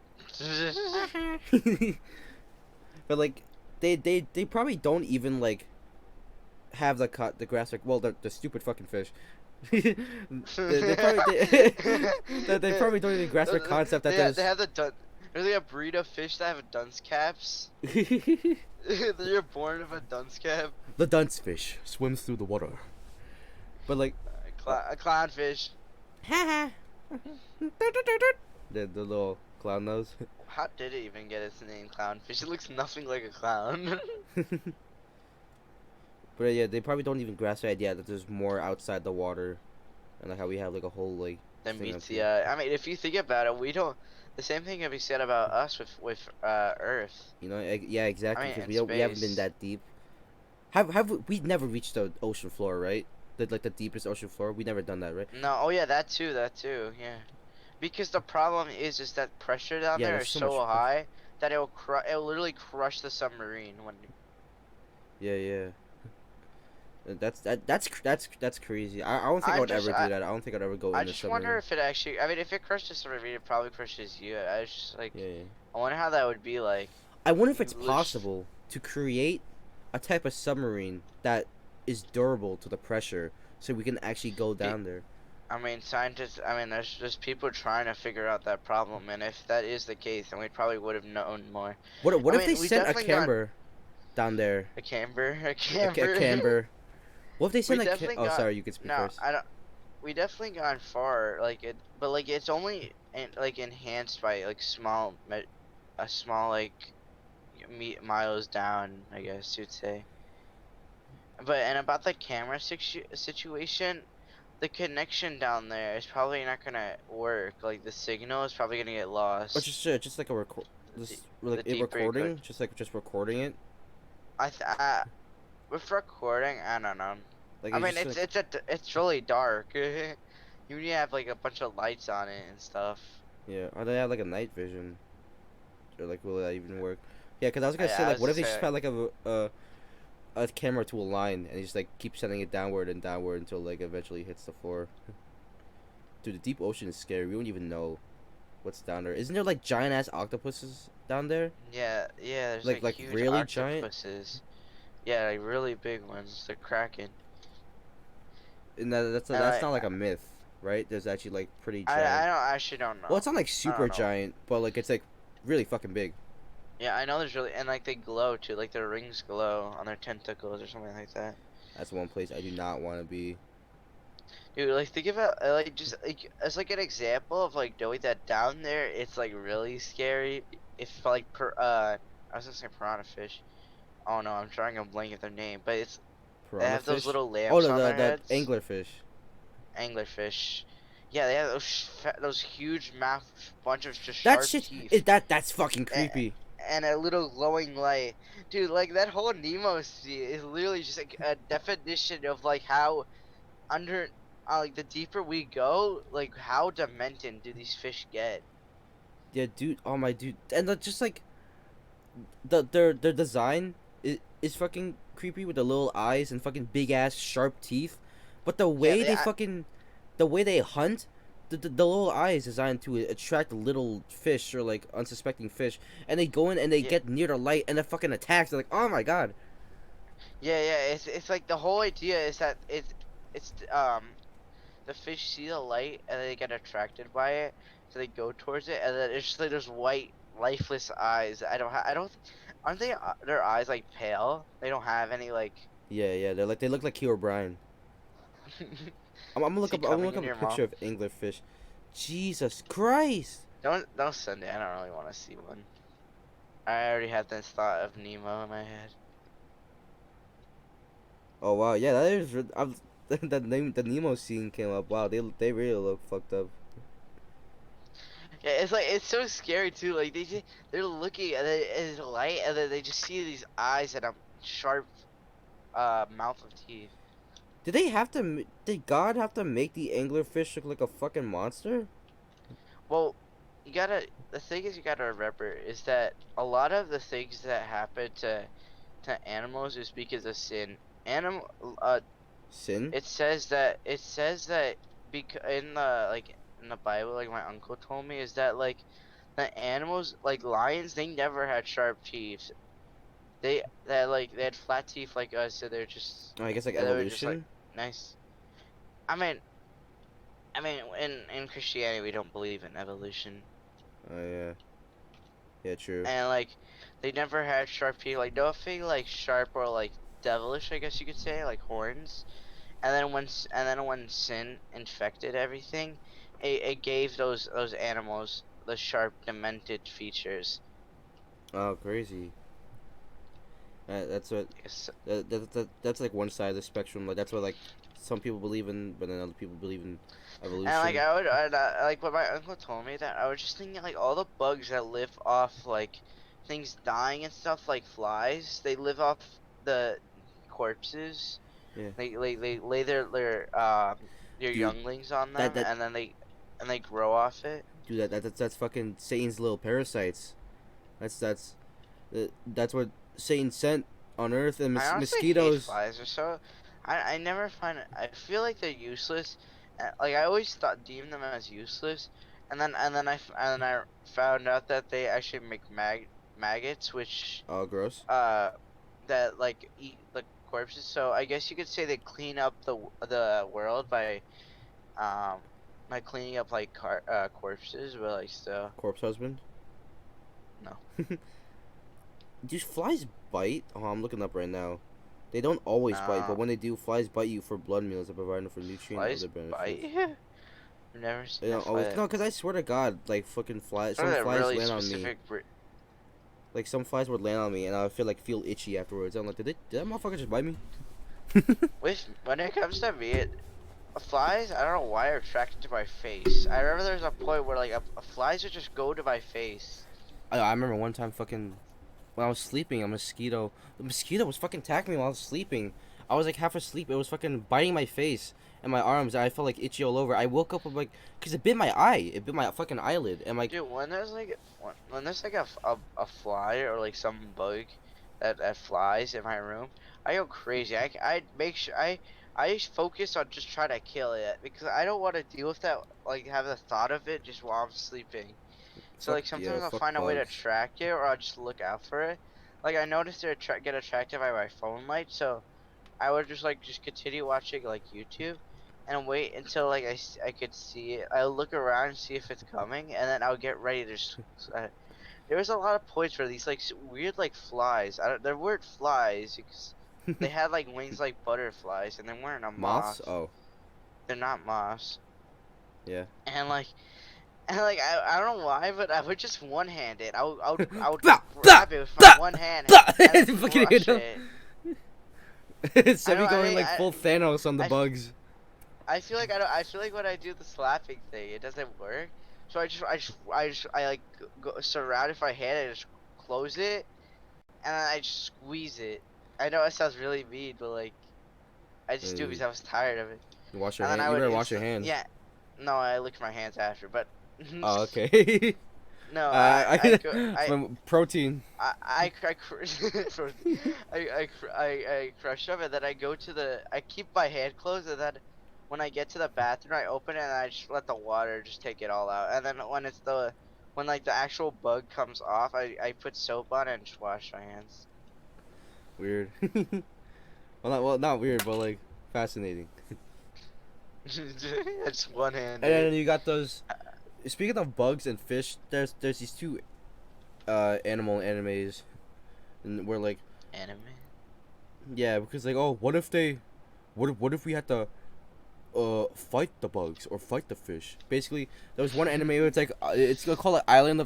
But like, they probably don't even like have the grasp like the stupid fucking fish. They probably they probably don't even grasp the concept that They have there's like a breed of fish that have dunce caps. They're born with a dunce cap. the dunce fish swims through the water. But like A clownfish. the little clown nose. How did it even get its name, clownfish? It looks nothing like a clown. But yeah, they probably don't even grasp the idea that there's more outside the water, and like how we have like a whole like. That thing meets up here. yeah. I mean, if you think about it, we don't. The same thing can be said about us with Earth. You know, yeah, exactly. I mean, Because in we haven't been space. that deep. We never reached the ocean floor, right? The deepest ocean floor. We never done that, right? No, oh yeah, that too, yeah. Because the problem is that pressure down Yeah, there there's is so so much pressure. high that it'll literally crush the submarine when. Yeah, yeah. That's crazy. I don't think I would ever do that. I don't think I'd ever go I in the just wonder submarine. if it actually. I mean, if it crushed the submarine, it probably crushes you. I was just like, Yeah, yeah. I wonder how that would be like. I wonder if You it's lit- possible to create a type of submarine that is durable to the pressure, so we can actually go Be- down there. I mean, scientists. I mean, there's just people trying to figure out that problem, and if that is the case, then we probably would have known more. What I if they mean, we sent a definitely got camber down there? a camber, a A camber. camber. What if they We sent definitely Oh, got. sorry, you can speak No, first. I don't. We definitely gone far, like it, but like it's only like enhanced by like a small like miles down, I guess you'd say. But and about the camera situation, the connection down there is probably not gonna work. Like the signal is probably gonna get Or lost. just like a record, The, just like the it deeper you go, recording, just recording it. with recording, I don't know. Like I it's mean, just like it's really dark. You need to have like a bunch of lights on it and stuff. yeah. Or they have like a night vision, or like will that even work? Yeah, because I was gonna say I like, was what gonna if they just say, had like a camera to a line and you just like keep sending it downward and downward until like eventually hits the floor. Dude, the deep ocean is scary. We don't even know what's down there. Isn't there like giant ass octopuses down there? yeah, yeah. There's like Like huge really giant? octopuses. Yeah, like really big ones. They're cracking. And And that's not like a myth, right? There's actually like pretty I giant. don't actually don't Well, know. it's not like I super don't know. giant, but like it's like really fucking big. Yeah, I know there's really and like they glow too. Like their rings glow on their tentacles or something like that. That's one place I do not want to be. Dude, like think about like just like as like an example of like knowing that down there it's like really scary. If like I was gonna say piranha fish. Oh no, I'm trying to blank at their name, but it's they Piranha have those fish? little Oh, lamps on their the heads. anglerfish. Anglerfish. Yeah, they have those huge bunch of just That sharp shit teeth is that's fucking and, creepy. and a little glowing light. Dude, like that whole Nemo scene is literally just like a definition of like how under like the deeper we go, like how demented do these fish get? Yeah, dude. Oh my dude. And just like their design is fucking creepy with the little eyes and fucking big ass sharp teeth, but Yeah, the way they hunt, the little eye is designed to attract little fish or like unsuspecting fish, and they go in and they yeah, get near the light and it fucking attacks. They're like, oh my god. yeah. It's like the whole idea is that it's the fish see the light and they get attracted by it, so they go towards it, and then it's just like those white, lifeless eyes. I don't. Aren't they? Their eyes like pale? They don't have any like. Yeah, yeah. They look like Hugh O'Brien. Is he I'm gonna coming look in up a your picture mom? of anglerfish. Jesus Christ. Don't send it. I don't really want to see one. I already had this thought of Nemo in my head. Oh wow, yeah, that is. I'm, the Nemo scene came up. Wow, they really look fucked up. Yeah, it's like it's so scary too. Like they're looking at it as light, and then they just see these eyes and a sharp mouth of teeth. Did they have to? Did God have to make the anglerfish look like a fucking monster? Well, you gotta. The thing is, you gotta remember is that a lot of the things that happen to animals is because of sin. Animal. Sin? It says that because in the like in the Bible, like my uncle told me, is that like the animals like lions, they never had sharp teeth. They had flat teeth like us, so they're just Oh, I guess like they were just like evolution. nice. I mean, in Christianity we don't believe in evolution, Oh yeah, yeah, true. and like they never had sharp teeth. Like nothing like sharp or like devilish, I guess you could say, like horns. And then when sin infected everything, it gave those animals the sharp, demented features. Oh, crazy. That's what Yes. that's like one side of the spectrum. Like that's what like some people believe in, but then other people believe in And like evolution. like when my uncle told me that, I was just thinking like all the bugs that live off like things dying and stuff, like flies, they live off the corpses. Yeah, They lay their dude. younglings on That them, that and they grow off it. dude. That's fucking Satan's little parasites. That's that's what Satan sent on Earth and I honestly hate mosquitoes. flies. They're so. I never find it. I feel like they're useless. Like I always thought deemed them as useless, and then I found out that they actually make maggots, which Oh, gross. uh that like eat the corpses. So I guess you could say they clean up the world by Like cleaning up like corpses, but like still Corpse husband. no. Do flies bite? Oh, I'm looking up right now. They don't always bite, but No. when they do, flies bite you for blood meals that provide enough for nutrient and Flies other benefits. bite? I've never They seen a don't fly always. that. No, because I swear to God, like fucking flies. What are Some that flies really land on me. specific? Like some flies would land on me, and I would feel itchy afterwards. I'm like, did that motherfucker just bite me? When it comes to me, flies, I don't know why are attracted to my face. I remember there was a point where like flies would just go to my face. I remember one time fucking when I was sleeping, the mosquito was fucking attacking me while I was sleeping. I was like half asleep. It was fucking biting my face and my arms. I felt like itchy all over. I woke up, I'm like, cause it bit my eye. It bit my fucking eyelid. And like, Dude, when there's like a fly or like some bug that flies in my room, I go crazy. I make sure I just focus on just trying to kill it because I don't want to deal with that, like have the thought of it just while I'm sleeping. So fuck like yeah, sometimes I'll fuck find a way to bugs. track it, or I'll just look out for it. Like I noticed they get attracted by my phone light, so I would just continue watching like YouTube, and wait until like I could see it. I would look around and see if it's coming, and then I would get ready to. There was a lot of points where these like weird like flies. They're weird flies because they had like wings like butterflies, and they weren't a Moths? moth. Oh, They're not moths. yeah. And like I don't know why, but I would just one hand it. I would Blah, blah, grab it with my blah, one hand blah. and then Fucking crush hit him. it. It's I Semi don't. I going mean, like full Thanos on the I, bugs. I feel like I don't. I feel like when I do the slapping thing, it doesn't work. So I like surround it with my hand and just close it, and then I just squeeze it. I know it sounds really mean, but like I just do it because I was tired of it. You wash your And then hand. I You would better wash your hands. yeah. No, I licked my hands after, but Oh, okay. no, From protein. for- I crush them and then I go to I keep my hand closed and then when I get to the bathroom I open it and I just let the water just take it all out and then when like the actual bug comes off I put soap on it and just wash my hands. Weird. Not weird, but like fascinating. It's one hand. And then you got those. Speaking of bugs and fish, there's these two animal animes, and we're like, Anime. yeah, because like, oh, what if we had to fight the bugs or fight the fish? Basically, there was one anime where it's like it's called like Island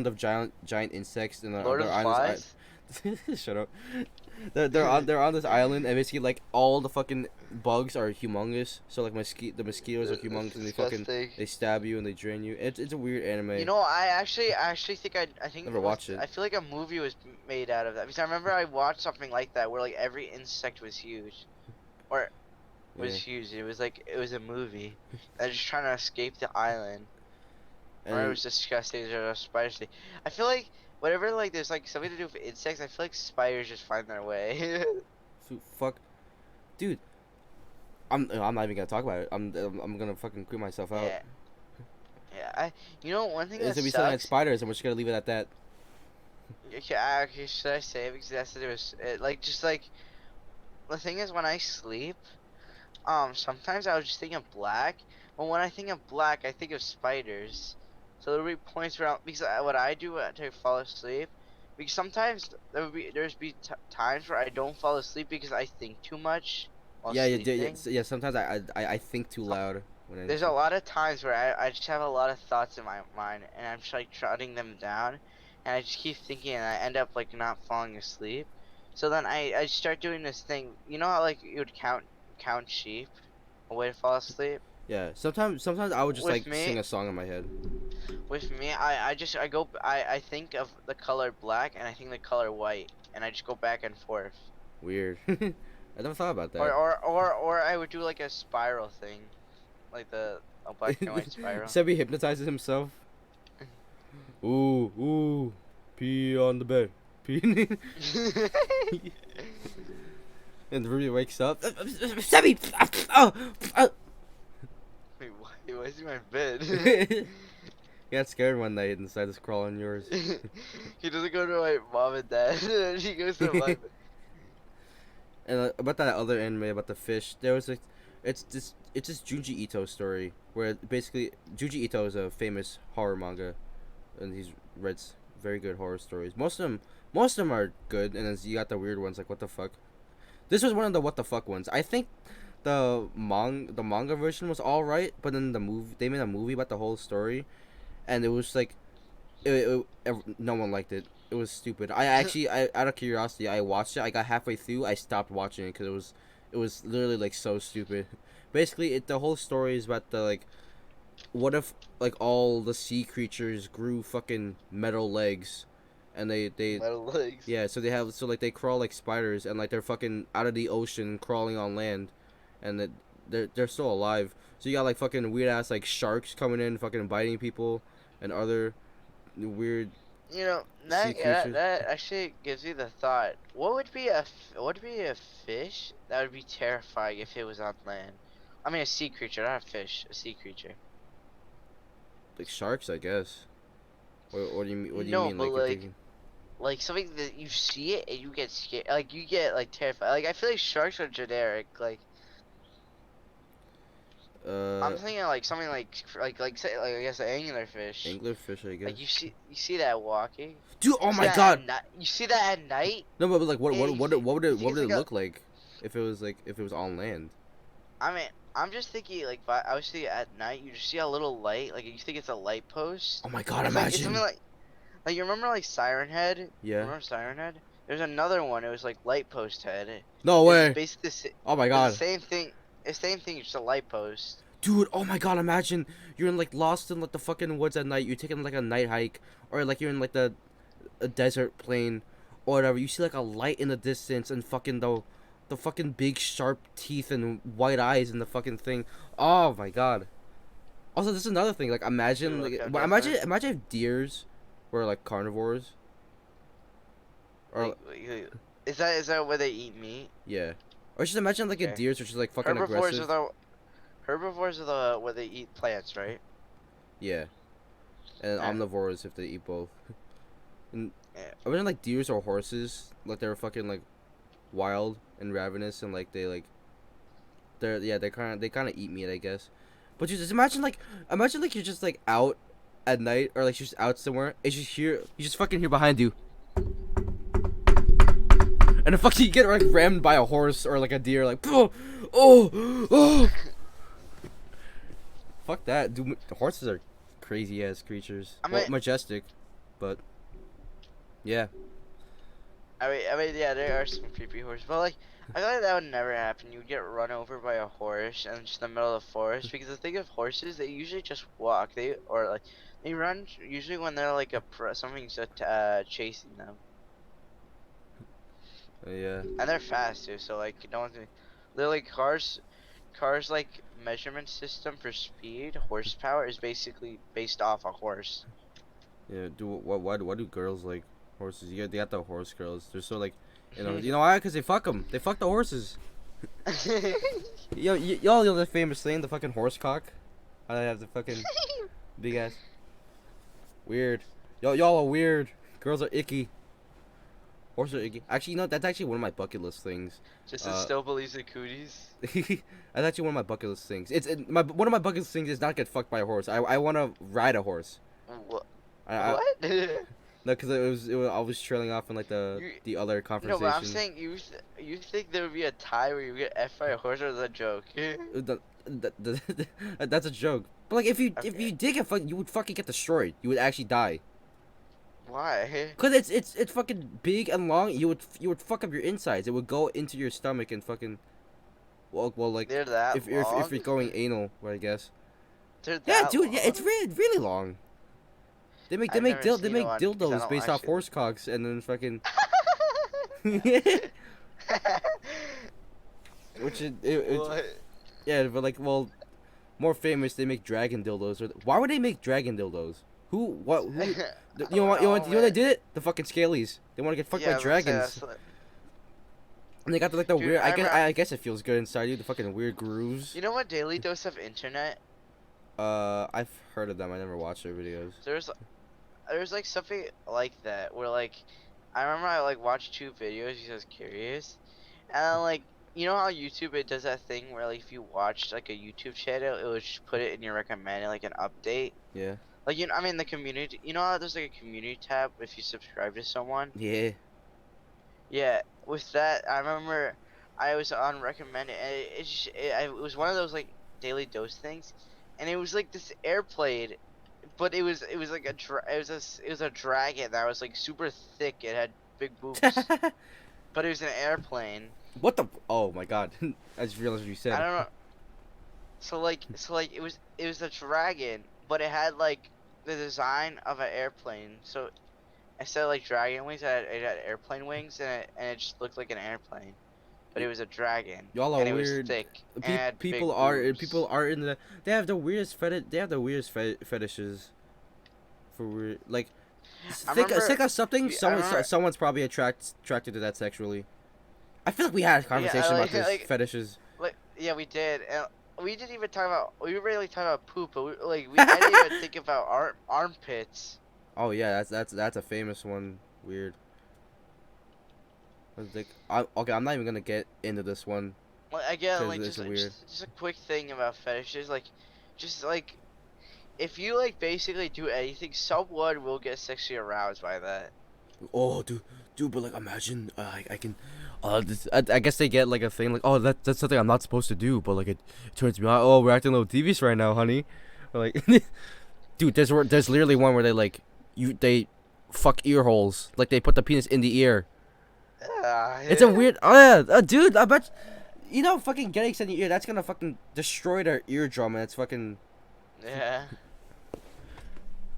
of Giant Insects, and Lord of they're the on Flies? this. Shut up. They're on this island, and basically like all the fucking bugs are humongous. So like the mosquitoes are That's humongous, and disgusting. they stab you and they drain you. It's a weird anime. You know, I actually think I think Never watched it. I feel like a movie was made out of that because I remember I watched something like that where like every insect was huge, or was Yeah. huge. It was like it was a movie. They're just trying to escape the island. Or it And was disgusting. Or a spider thing. I feel like whatever like there's like something to do with insects. I feel like spiders just find their way. fuck, dude. I'm not even gonna talk about it. I'm gonna fucking quit myself out. Yeah. Yeah. You know one thing It's that gonna be something like sucks. spiders, and we're just gonna leave it at that. Okay, okay, should I say it because that's to do with like just like the thing is when I sleep. Sometimes I was just thinking of black, but when I think of black, I think of spiders. So there'll be points where because what I do to fall asleep, because sometimes there's times where I don't fall asleep because I think too much while Yeah, sleeping. yeah. Sometimes I think too loud when I There's a lot of times where I just have a lot of thoughts in my mind and I'm just like jotting them down, and I just keep thinking and I end up like not falling asleep. So then I start doing this thing. You know how like you would count sheep, a way to fall asleep. yeah. Sometimes I would just With like me, sing a song in my head. I think of the color black and I think the color white and I just go back and forth. Weird. I never thought about Or that. or I would do like a spiral thing, like a black and white spiral. Sebby hypnotizes himself. Ooh, pee on the bed. Pee. And Ruby wakes up. Sebby! Oh! Wait, why is he in my bed? He got scared one night and decided to crawl on yours. He doesn't go to my mom and dad. He goes to my. And about that other anime about the fish, there was like It's this Junji Ito story where basically Junji Ito is a famous horror manga, and he's writes very good horror stories. Most of them are good, and then you got the weird ones like what the fuck. This was one of the what the fuck ones. I think the manga version was all right, but then they made a movie about the whole story, and it was like no one liked it. It was stupid. I actually, out of curiosity, I watched it. I got halfway through. I stopped watching it because it was literally like so stupid. Basically, the whole story is about the like, what if like all the sea creatures grew fucking metal legs, and they Metal legs. yeah, so they have so like they crawl like spiders and like they're fucking out of the ocean crawling on land, and they're still alive. So you got like fucking weird ass like sharks coming in, fucking biting people, and other weird You know sea that yeah, creatures. that actually gives you the thought. What would be a fish that would be terrifying if it was on land? I mean a sea creature, not a fish, a sea creature. Like sharks, I guess. What do you mean? What do you No, mean? but Like you're thinking? like something that you see it and you get scared, like you get like terrified. Like I feel like sharks are generic. Like Uh, I'm thinking like something like say like I guess an anglerfish. anglerfish, I Like guess. you see that walking. Dude, oh You see my that god. at night. You see that at night. No, but like And you think what it's would like it a. look like if it was on land? I mean, I'm just thinking like I was thinking at night you just see a little light. Like you think it's a light post. Oh my god, It's something imagine. like you remember like Siren Head. Yeah. Remember Siren Head? There's another one. It was like light post head. No It's way. basically Oh my it's the god. same thing. It's the same thing. It's just a light post. Dude, oh my god, imagine you're in like lost in like the fucking woods at night. You're taking like a night hike, or like you're in like the a desert plain, or whatever. You see like a light in the distance, and fucking the fucking big sharp teeth and white eyes in the fucking thing. Oh my god. Also, this is another thing. Like, Dude, imagine look like how different. imagine if deers were like carnivores, or Is that where they eat meat? yeah, or just imagine like a Okay. deers which is like fucking Herbivores are aggressive. the herbivores are the where they eat plants, right? Yeah, and Yeah. omnivores if they eat both. And Yeah. imagine like deers or horses, like they're fucking like wild and ravenous, and like they kind of eat meat, I guess. But you just imagine like you're just like out at night, or like you're just out somewhere, and you just fucking hear behind you, and then fucking you get like rammed by a horse or like a deer, like oh oh. Fuck that, dude. The horses are crazy ass creatures. I Well, mean, majestic, but yeah. yeah, there are some creepy horses, but like, I feel like that would never happen. You would get run over by a horse in just the middle of the forest because the thing of horses, they usually just walk. They run usually when they're like something's chasing them, Yeah. and they're fast too. So like, no one's. They're like cars like measurement system for speed, horsepower is basically based off a horse. Yeah, do why do girls like horses? They got the horse girls. They're so like, you know why? Cause they fuck them. They fuck the horses. Y'all know the famous thing, the fucking horse cock. How they have the fucking big ass. Weird. Y'all are weird. Girls are icky. Horses are icky. Actually, that's actually one of my bucket list things. Just as still believes in cooties. That's actually one of my bucket list things. One of my bucket list things is not get fucked by a horse. I want to ride a horse. What? I What? No, because I was trailing off in like You, the other no, but I'm conversation. saying you think there would be a tie where you get F by a horse, or is that a joke? That's a joke. But like if you Okay. did get fucked, you would fucking get destroyed. You would actually die. Why? Cause it's fucking big and long. You would fuck up your insides. It would go into your stomach and fucking well like They're that if long? you're going anal, well, I guess. They're Yeah, that dude. Yeah, it's long? really long. I've never They seen make one because I dildos don't based off actually. horse cocks and then fucking which What? yeah, but like well more famous they make dragon dildos. Or why would they make dragon dildos? Who I don't know, you know they man. did it? The fucking scalies. They want to get fucked Yeah, by I was gonna say dragons. that's. And they got the, like the Dude, weird. I guess it feels good inside you. The fucking weird grooves. you know what Daily Dose of Internet? I've heard of them. I never watched their videos. There's like something like that where like I remember I like watched two videos because I was curious, and then, like you know how YouTube it does that thing where like if you watch like a YouTube channel, it would just put it in your recommended like an update. Yeah. Like I mean the community. You know how there's like a community tab if you subscribe to someone. Yeah. Yeah, with that, I remember I was on recommended, and it was one of those like daily dose things, and it was like this airplane, but it was like it was a dragon that was like super thick. It had big boobs, but it was an airplane. What the? Oh my god! I just realized what you I said. don't know. So like it was a dragon, but it had like the design of an airplane. So instead of like dragon wings, it had airplane wings, and it just looked like an airplane. But it was a dragon, Y'all are and it was weird. thick, and it had big People boobs. are in the. They have the weirdest fetish. They have the weirdest fetishes. For weird, like, I remember, think of something. I remember, Someone's probably attracted to that sexually. I feel like we had a yeah, conversation about this like, fetishes. yeah, we did, and we didn't even talk about, we were really talking about poop, but I didn't even think about armpits. Oh yeah, that's a famous one. Weird. I was like, okay, I'm not even gonna get into this one Like again, because like it's weird. just a quick thing about fetishes, like, just like if you like basically do anything, someone will get sexually aroused by that. Oh, dude, but like, imagine I can, I guess they get like a thing like, oh, that's something I'm not supposed to do, but like it turns me on. Oh, we're acting a little devious right now, honey. Or like, dude, there's literally one where they fuck ear holes, like they put the penis in the ear. It's a Yeah. weird. Oh yeah, dude, I bet. You know, fucking getting in your ear, that's gonna fucking destroy their eardrum, and it's fucking, Yeah.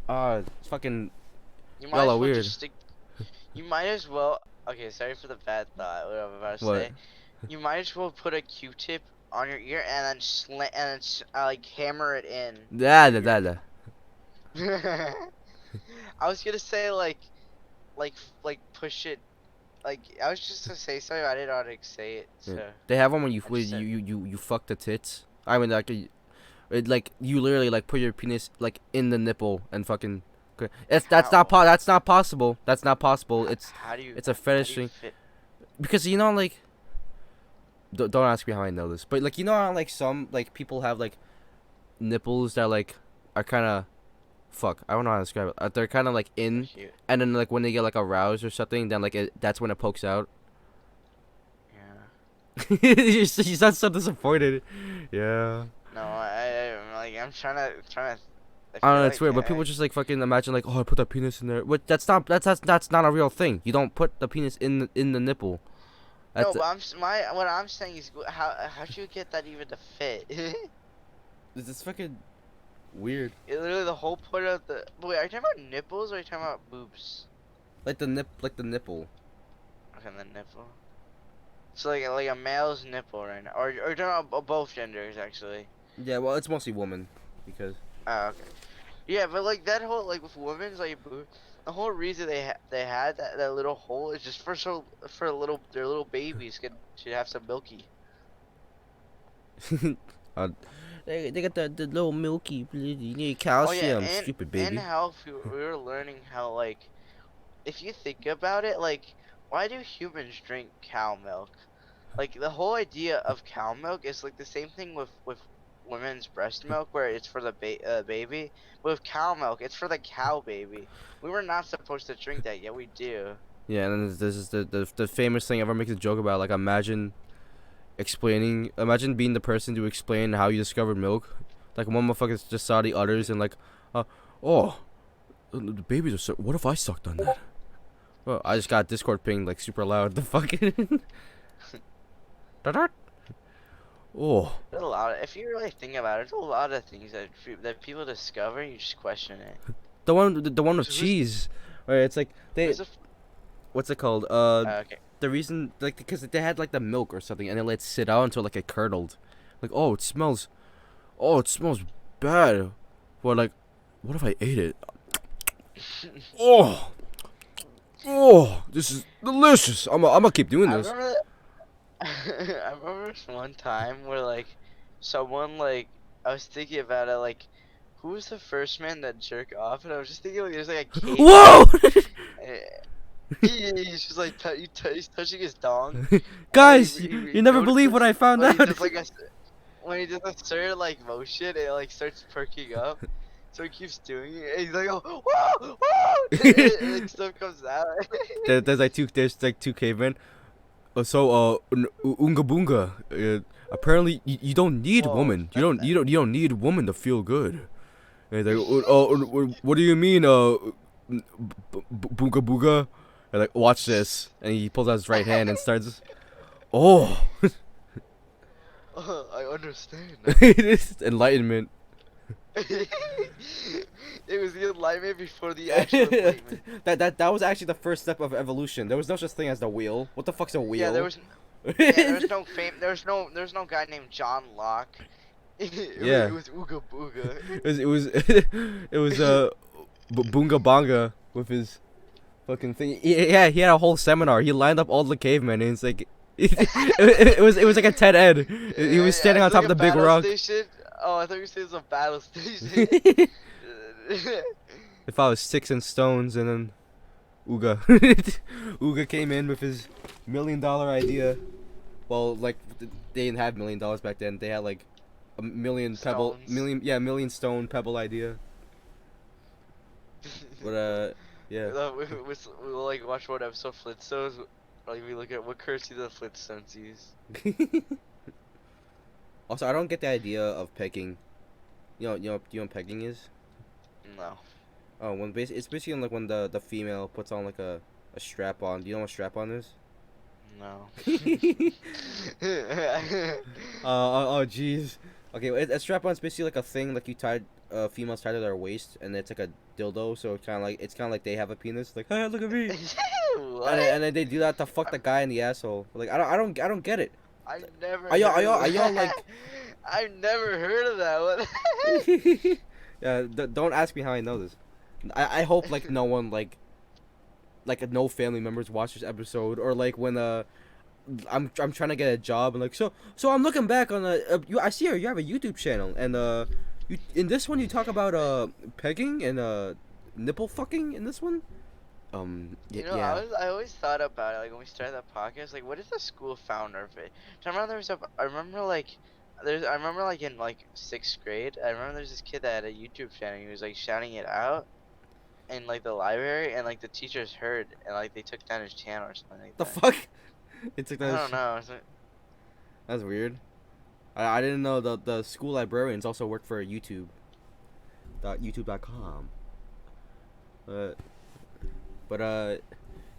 it's fucking, You might y'all are as well weird. just stick. You might as well. Okay, sorry for the bad thought. What I'm about to What? say. You might as well put a Q-tip on your ear and then like hammer it in Da your da da ear. da. I was gonna say like push it. Like I was just gonna say something. I didn't know how to say it. Yeah. So They have one when I just said. you fuck the tits. I mean, like, like you literally like put your penis like in the nipple and fucking. Okay. If How? that's not possible. That's not possible. How do you It's a how fetish do you thing fit? because you know like don't ask me how I know this, but like you know how like some like people have like nipples that like are kind of fuck. I don't know how to describe it. They're kind of like Oh, in, shoot. and then like when they get like aroused or something, then like that's when it pokes out. Yeah. You sound so disappointed. Yeah. No, I'm like I'm trying to. I I don't feel know, it's like weird, but people just like fucking imagine like, oh, I put the penis in there. But that's not a real thing. You don't put the penis in the nipple. No, That's but what I'm saying is how'd you get that even to fit? this is fucking weird. Literally the whole point of the. But wait, are you talking about nipples or are you talking about boobs? Like the nipple. Okay, the nipple. So like a male's nipple right now, or you're talking about both genders actually. Yeah, well, it's mostly women because Oh, okay. Yeah, but like that whole like with women's like boob, the whole reason they had that little hole is just for their little babies should have some milky. uh, they got the little milky. You need Oh yeah, calcium, and stupid and baby. how we were learning how like if you think about it, like why do humans drink cow milk? Like the whole idea of cow milk is like the same thing with women's breast milk where it's for the baby. But with cow milk, it's for the cow baby. We were not supposed to drink that, yet we do. Yeah, and then this is the famous thing everyone makes a joke about. Like, imagine being the person to explain how you discovered milk. Like, one motherfucker just saw the udders and like, oh, the babies are so. What if I sucked on that? Well, I just got Discord ping like super loud. The fucking. Oh, There's a lot of, if you really think about it, there's a lot of things that people discover and you just question it. the one with So who's cheese, where it's like who's the what's it called? okay. The reason like because they had like the milk or something and it let it sit out until like it curdled, like it smells bad, but like, what if I ate it? Oh, this is delicious. I'm gonna keep doing I this. remember I remember this one time where like someone like I was thinking about it like who was the first man that jerked off and I was just thinking like there's like a Whoa! eh, He's just like he's touching his dong, and Guys, you he never believe what notices I found when he out. does like when he does a certain like motion, it like starts perking up. So he keeps doing it. And he's like, oh, whoa, whoa! Like stuff comes out. There's like two cavemen. Unga Boonga. Apparently, you don't need Whoa, woman. not that. You don't need woman to feel good. And he's like, what do you mean, Boonga Booga? And like, watch this. And he pulls out his right hand and starts. Oh, I understand now. it is enlightenment. It was the enlightenment before the actual enlightenment. That was actually the first step of evolution. There was no such thing as the wheel. What the fuck's a Yeah, wheel? there was no fame. There was no guy named John Locke. Yeah. It was Ooga Booga. It was Boonga Bonga with his fucking thing. Yeah, he had a whole seminar. He lined up all the cavemen, and it's like it was like a TED Ed. He was standing on It's top like of a the big battle rock. station. Oh, I thought you said it was a battle station. If I was sticks and stones, and then Uga, Uga came in with his $1 million idea. Well, like they didn't have $1 million back then. They had like a million pebble, Stones. million stone pebble idea. But yeah. We'll like watch one episode of Flintstones. Like we look at what currency the Flintstones use. Also, I don't get the idea of pegging. Do you know what pegging is? No. Oh, it's basically like when the female puts on like a strap on. Do you know what strap on is? No. Oh, jeez. Okay, a strap on is basically like a thing like you tied females tie to their waist, and it's like a dildo. So it's kind of like they have a penis. Like, hey, look at me. What? And then they do that to fuck the guy in the asshole. Like, I don't get it. I never. Are y'all like? I've never heard of that. What? Yeah, don't ask me how I know this. I hope like no one like no family members watch this episode, or like when I'm trying to get a job and like so I'm looking back on I see you have a YouTube channel, and you in this one you talk about pegging and nipple fucking in this one. You know, Yeah. I always thought about it, like when we started that podcast, like what is the school founder of it? I remember I remember I remember like in like 6th grade, I remember there's this kid that had a YouTube channel. He was like shouting it out in like the library, and like the teachers heard, and like they took down his channel or something like The that. fuck? It's like I don't know. That's weird. I didn't know the school librarians also work for YouTube. YouTube.com. But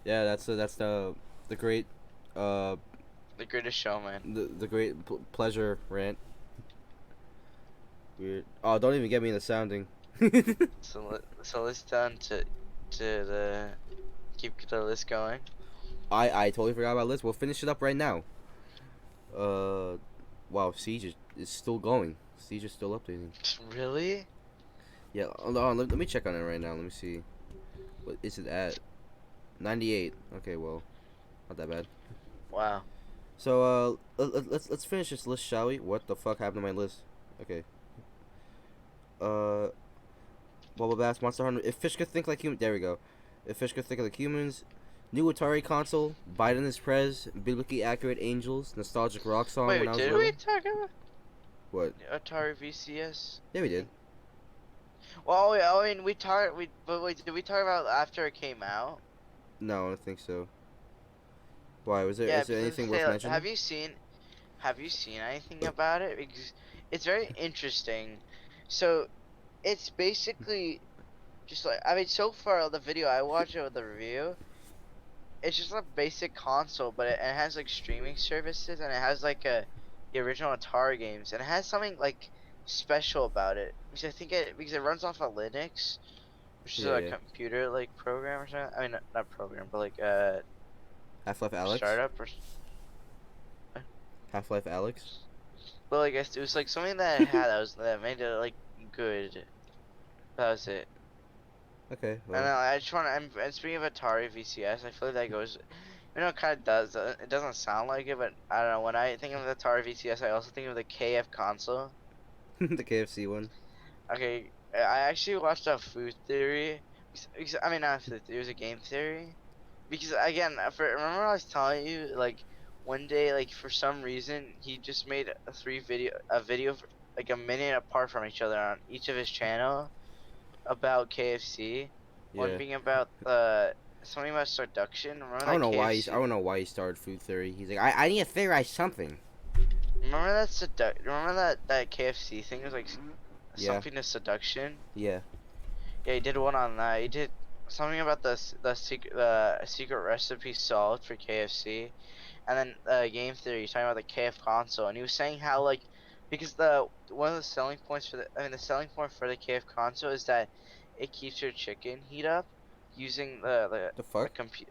yeah, that's the great The Greatest Showman. the great pleasure rant. Weird. Oh, don't even get me into sounding. So let's down to the keep the list going. I totally forgot about Liz. We'll finish it up right now. Wow, Siege is still going. Siege is still updating. Really? Yeah, hold on, let me check on it right now. Let me see. What is it at? 98. Okay, well, not that bad. Wow. So let's finish this list, shall we? What the fuck happened to my list? Okay. Bubble Bass, Monster Hunter. If fish could think like humans, there we go. If fish could think like humans, new Atari console, Biden is Prez, biblically accurate angels, nostalgic rock song. Wait, When I was did little. we talk about What? Atari VCS? Yeah, we did. Well, I mean, but wait, did we talk about after it came out? No, I don't think so. Why was there? Yeah, Is there because anything worth mentioning? have you seen anything about it? Because it's very interesting. So, it's basically just like, I mean, so far the video I watched of the review, it's just a basic console, but it has like streaming services, and it has like the original Atari games, and it has something like special about it, because because it runs off of Linux, which is Yeah, a yeah. computer like program or something. I mean, not program, but like Half-Life Alex. startup or. Half-Life Alex. Well, I guess it was like something that it had that made it like good. That was it. Okay. And Well. I just want to. And speaking of Atari VCS, I feel like that goes. You know, it kind of does. It doesn't sound like it, but I don't know. When I think of the Atari VCS, I also think of the KF console. The KFC one. Okay, I actually watched a food theory. I mean, not food theory, it was a game theory. because again, remember I was telling you like one day like for some reason he just made a video like a minute apart from each other on each of his channel about KFC. One Yeah. being about the something about seduction. Remember I don't that know why he's. I KFC? don't know why he started food theory. He's like, I need to theorize something. Remember that Remember that KFC thing was like Yeah. something to seduction. Yeah. Yeah, he did one on that. He did something about the secret recipe solved for KFC, and then game theory. He's talking about the KF console, and he was saying how like because the one of the selling points for the selling point for the KF console is that it keeps your chicken heat up using The the fuck? compute.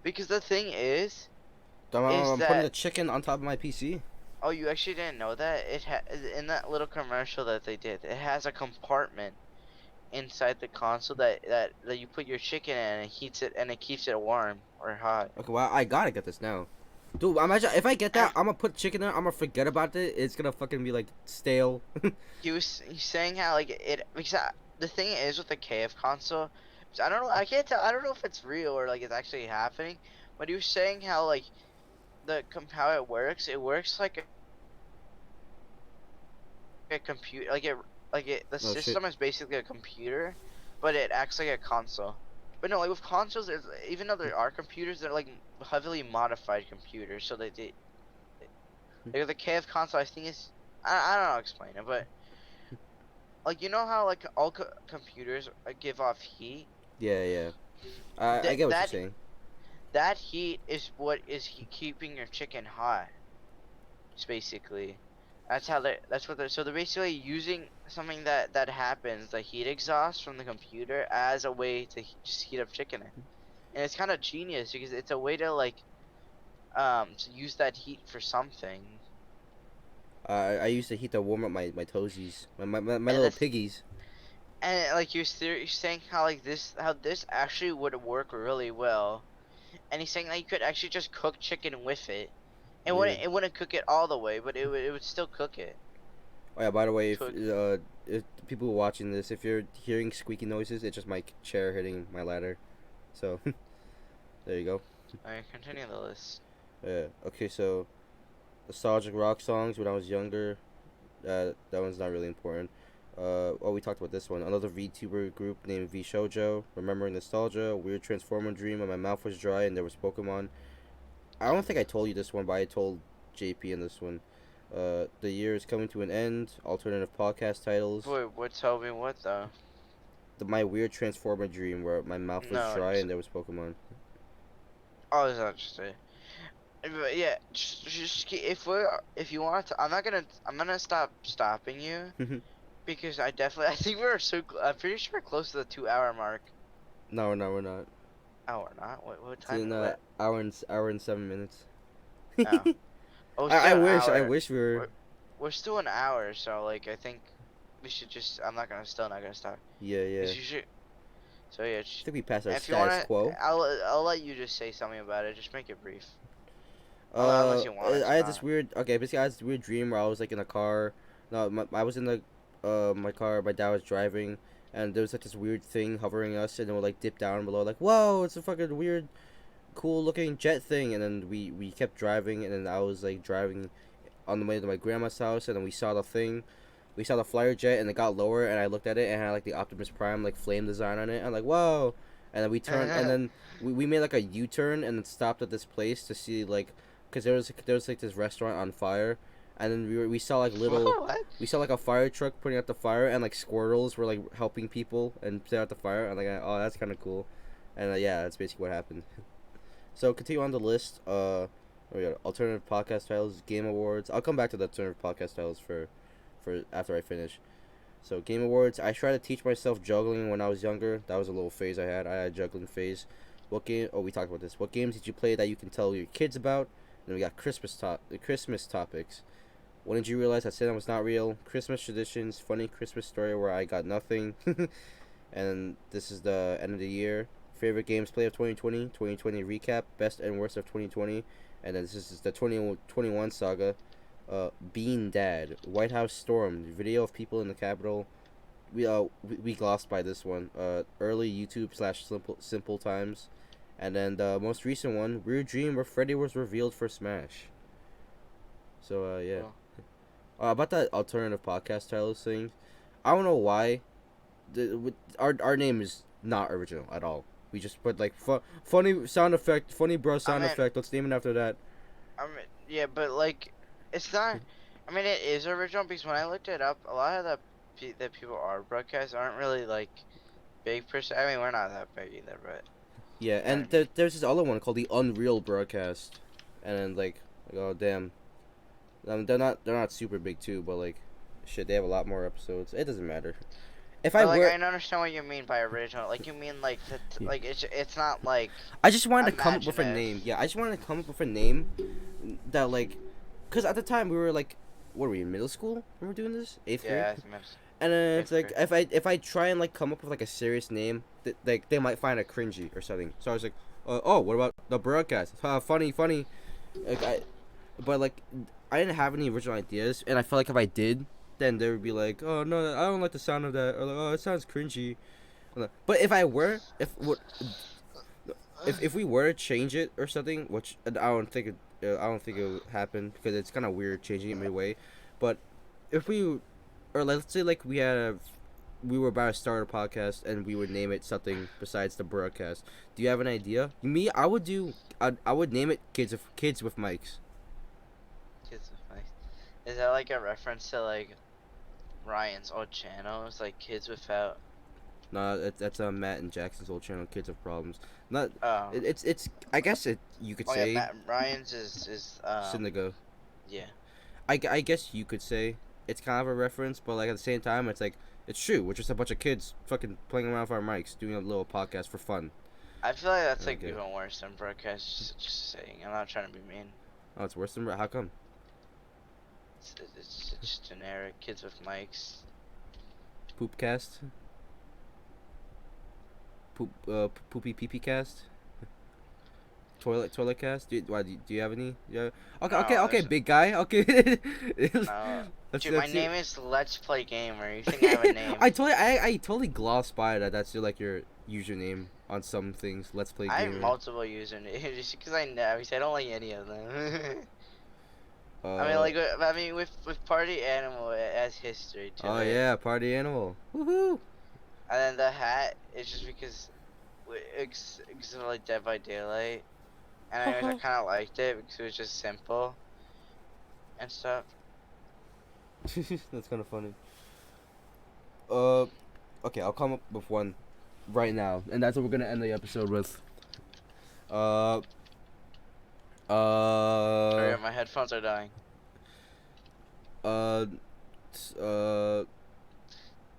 Because the thing is I'm putting the that chicken on top of my PC. oh, you actually didn't know that in that little commercial that they did, it has a compartment inside the console that you put your chicken in and it heats it and it keeps it warm or hot. Okay, well, I gotta get this now. Dude, imagine if I get that, And I'm gonna put chicken there. I'm gonna forget about it. It's gonna fucking be like stale. he's saying how like it because the thing is with the KF console, I don't know, I can't tell, I don't know if it's real or like it's actually happening, but he was saying how like how it works like a computer, the Oh shit. system is basically a computer, but it acts like a console. But no, like with consoles, even though there are computers, they're like heavily modified computers, so like the KF console, I think is I don't know how to explain it, but like you know how like all computers give off heat. Yeah, yeah. I That get what you're that saying. that heat is what is keeping your chicken hot. It's basically. That's how that's what they're. So they're basically using something that happens, the heat exhaust from the computer, as a way to just heat up chicken. And it's kind of genius because it's a way to like to use that heat for something. I used to heat to warm up my toesies, my And little that's piggies. and like you're saying how like how this actually would work really well. And he's saying that you could actually just cook chicken with it. Yeah. It wouldn't cook it all the way, but it would still cook it. Oh yeah. By the way, To if people watching this, if you're hearing squeaky noises, it's just my chair hitting my ladder. So there you go. Alright, continue the list. Yeah. Okay. So nostalgic rock songs when I was younger. That one's not really important. Oh, we talked about this one. Another VTuber group named V Shoujo. Remembering nostalgia. Weird Transformer dream. When my mouth was dry and there was Pokemon. I don't think I told you this one, but I told JP in this one. The year is coming to an end. Alternative podcast titles. Boy, what tell me what though? My weird Transformer dream where my mouth was No, dry and there was Pokemon. oh, it's not just a. But yeah, if you want to, I'm gonna stopping you because I think we're I'm pretty sure we're close to the 2 hour mark. No, no, we're not. Oh, we're not. What It's time? in What? hour and 7 minutes. Oh, oh, I still an wish hour. we were. We're we're still an hour, so like I think we should just. Still not gonna stop. Yeah, yeah. Cause you should. So yeah, I think we passed our if you status wanna, quo. I'll let you just say something about it. Just make it brief. Uh, Unless you want it I to had this not. weird. Okay, basically, I had this weird dream where I was like in a car. No, I was in the my car. My dad was driving, and there was like this weird thing hovering us, and it would like dip down below. Like, whoa, it's a fucking weird, cool looking jet thing. And then we kept driving, and then I was like driving on the way to my grandma's house, and then we saw the thing. We saw the flyer jet, and it got lower, and I looked at it, and it had like the Optimus Prime like flame design on it. I'm like, whoa. And then we turned, and then we made like a U-turn, and then stopped at this place to see like, cause there was like this restaurant on fire, and then we saw like little, What? we saw like a fire truck putting out the fire, and like squirrels were like helping people and put out the fire, and like oh that's kind of cool, and yeah that's basically what happened. So continue on the list. We got alternative podcast titles, game awards. I'll come back to the alternative podcast titles for after I finish. So game awards. I tried to teach myself juggling when I was younger. That was a little phase I had. I had a juggling phase. What game? Oh, we talked about this. What games did you play that you can tell your kids about? Then we got the Christmas topics. When did you realize that Santa was not real? Christmas traditions. Funny Christmas story where I got nothing. And this is the end of the year. Favorite games play of 2020. 2020 recap. Best and worst of 2020. And then this is the 2021 saga. Bean Dad, White House stormed, video of people in the Capitol. We glossed by this one. Early YouTube / simple times, And then the most recent one, Weird Dream, where Freddy was revealed for Smash. So yeah. Cool. About that alternative podcast titles thing, I don't know why. Our name is not original at all. We just put like funny sound effect, funny bro sound effect. Let's name it after that. I mean, yeah, but like, it's not. I mean, it is original because when I looked it up, a lot of the people our broadcasts aren't really like big per se. I mean, we're not that big either, but Yeah, you know and what I mean. there's this other one called the Unreal Broadcast, and then oh damn, they're not super big too, but like, shit, they have a lot more episodes. It doesn't matter. If I But like, were, I don't understand what you mean by original. Like, you mean like yeah. like it's not like I just wanted to come up with a imaginative. name. Yeah, I just wanted to come up with a name that like, cause at the time we were like, what were we in middle school when we were doing this? Eighth grade. Yeah, I think that's And then it's fifth like grade. if I try and like come up with like a serious name, like they might find it cringy or something. So I was like, oh, what about the broadcast? Funny. Like but like I didn't have any original ideas, and I felt like if I did, then they would be like, oh no, I don't like the sound of that, or like, oh, it sounds cringy. But if I were, if we were to change it or something, which I don't think it would happen because it's kind of weird changing it midway. But if we, or let's say like we were about to start a podcast and we would name it something besides the broadcast. Do you have an idea? Me, I would name it kids with mics. Kids with mice. Is that like a reference to like Ryan's old channels, like Kids Without? No, that's Matt and Jackson's old channel, Kids Have Problems. Not Oh. it's I guess you could Oh yeah, say Ryan's is Syndigo. yeah. I guess you could say it's kind of a reference, but like at the same time, it's like it's true. We're just a bunch of kids fucking playing around with our mics, doing a little podcast for fun. I feel like that's like Okay. even worse than broadcast. Just saying, I'm not trying to be mean. Oh, it's worse than how come? It's just generic kids with mics. Poopcast. Poopy pee pee cast. Toilet cast. Do you have any? Yeah. Okay. There's Big guy. Okay. no. That's, Dude, my that's name it. is Let's Play Gamer. You think I have a name? I totally glossed by that. That's your like your username on some things. Let's play I have gamer. multiple usernames just because I know. Because I don't like any of them. Uh, with Party Animal, it has history to oh it. yeah, party animal. Woohoo! And then the hat is just because it's like Dead by Daylight. And I kind of liked it because it was just simple and stuff. That's kind of funny. Okay, I'll come up with one right now, and that's what we're gonna end the episode with. Uh, Sorry, uh, my headphones are dying. uh, uh,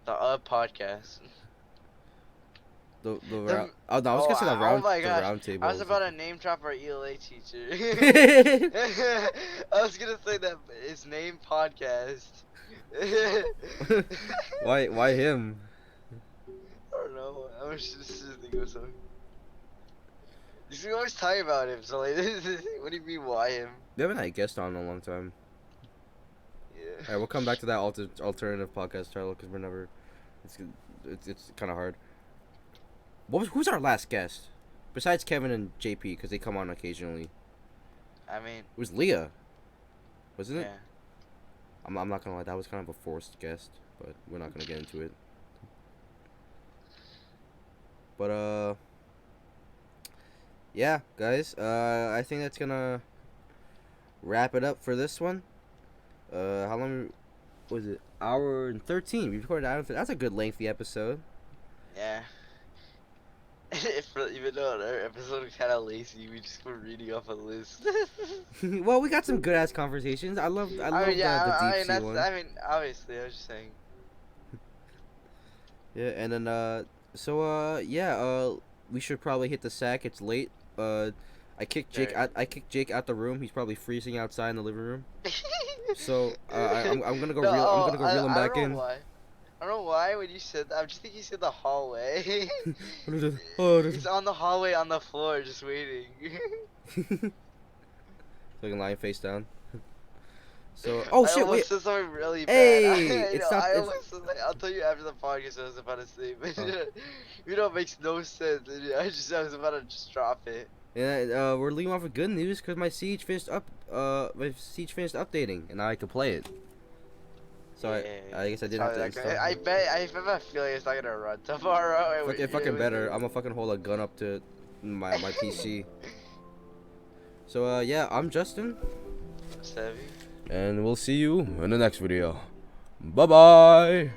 The podcast. the round. Oh no, I was gonna say the Oh round. my The gosh. round table. I was about to name drop our ELA teacher. to. I was gonna say that his name podcast. Why him? I don't know. I was just thinking of something. You see, we always talk about him, so like, what do you mean, why him? We haven't had a guest on in a long time. Yeah. Alright, we'll come back to that alternative podcast title because we're never. It's kind of hard. Who's our last guest? Besides Kevin and JP, because they come on occasionally. I mean, It was Leah, wasn't it? yeah. I'm not gonna lie, that was kind of a forced guest, but we're not gonna get into it. But yeah, guys. I think that's gonna wrap it up for this one. How long was it? Hour and 13. We recorded hour and 13. That's a good lengthy episode. Yeah. Even though our episode was kind of lazy, we just were reading off a list. Well, we got some good ass conversations. I love I mean, yeah, the I deep mean, sea one. I mean, obviously, I was just saying. Yeah, and then yeah, we should probably hit the sack. It's late. I kicked Jake Very. out. I kicked Jake out the room. He's probably freezing outside in the living room. So I'm gonna go No, reel. I'm gonna go I, reel him I back don't know in. why. I don't know why when you said that. I just think you said the hallway. What is it? Oh, He's on the hallway on the floor just waiting. Looking lying face down. So, oh I shit, almost wait. said something really bad. Hey, I know. it's not. I It's. almost said that. I'll tell you after the podcast. I was about to say, but Oh. you know, it makes no sense. I was about to just drop it. Yeah, we're leaving off with good news because my siege finished up. My siege finished updating, and now I can play it. So Yeah, I guess I it's didn't have probably to not install. gonna. I bet. I have a feeling it's not gonna run tomorrow. Fuck it, fucking better. I'm gonna fucking hold a gun up to my PC. So yeah, I'm Justin, Savvy. and we'll see you in the next video. Bye bye.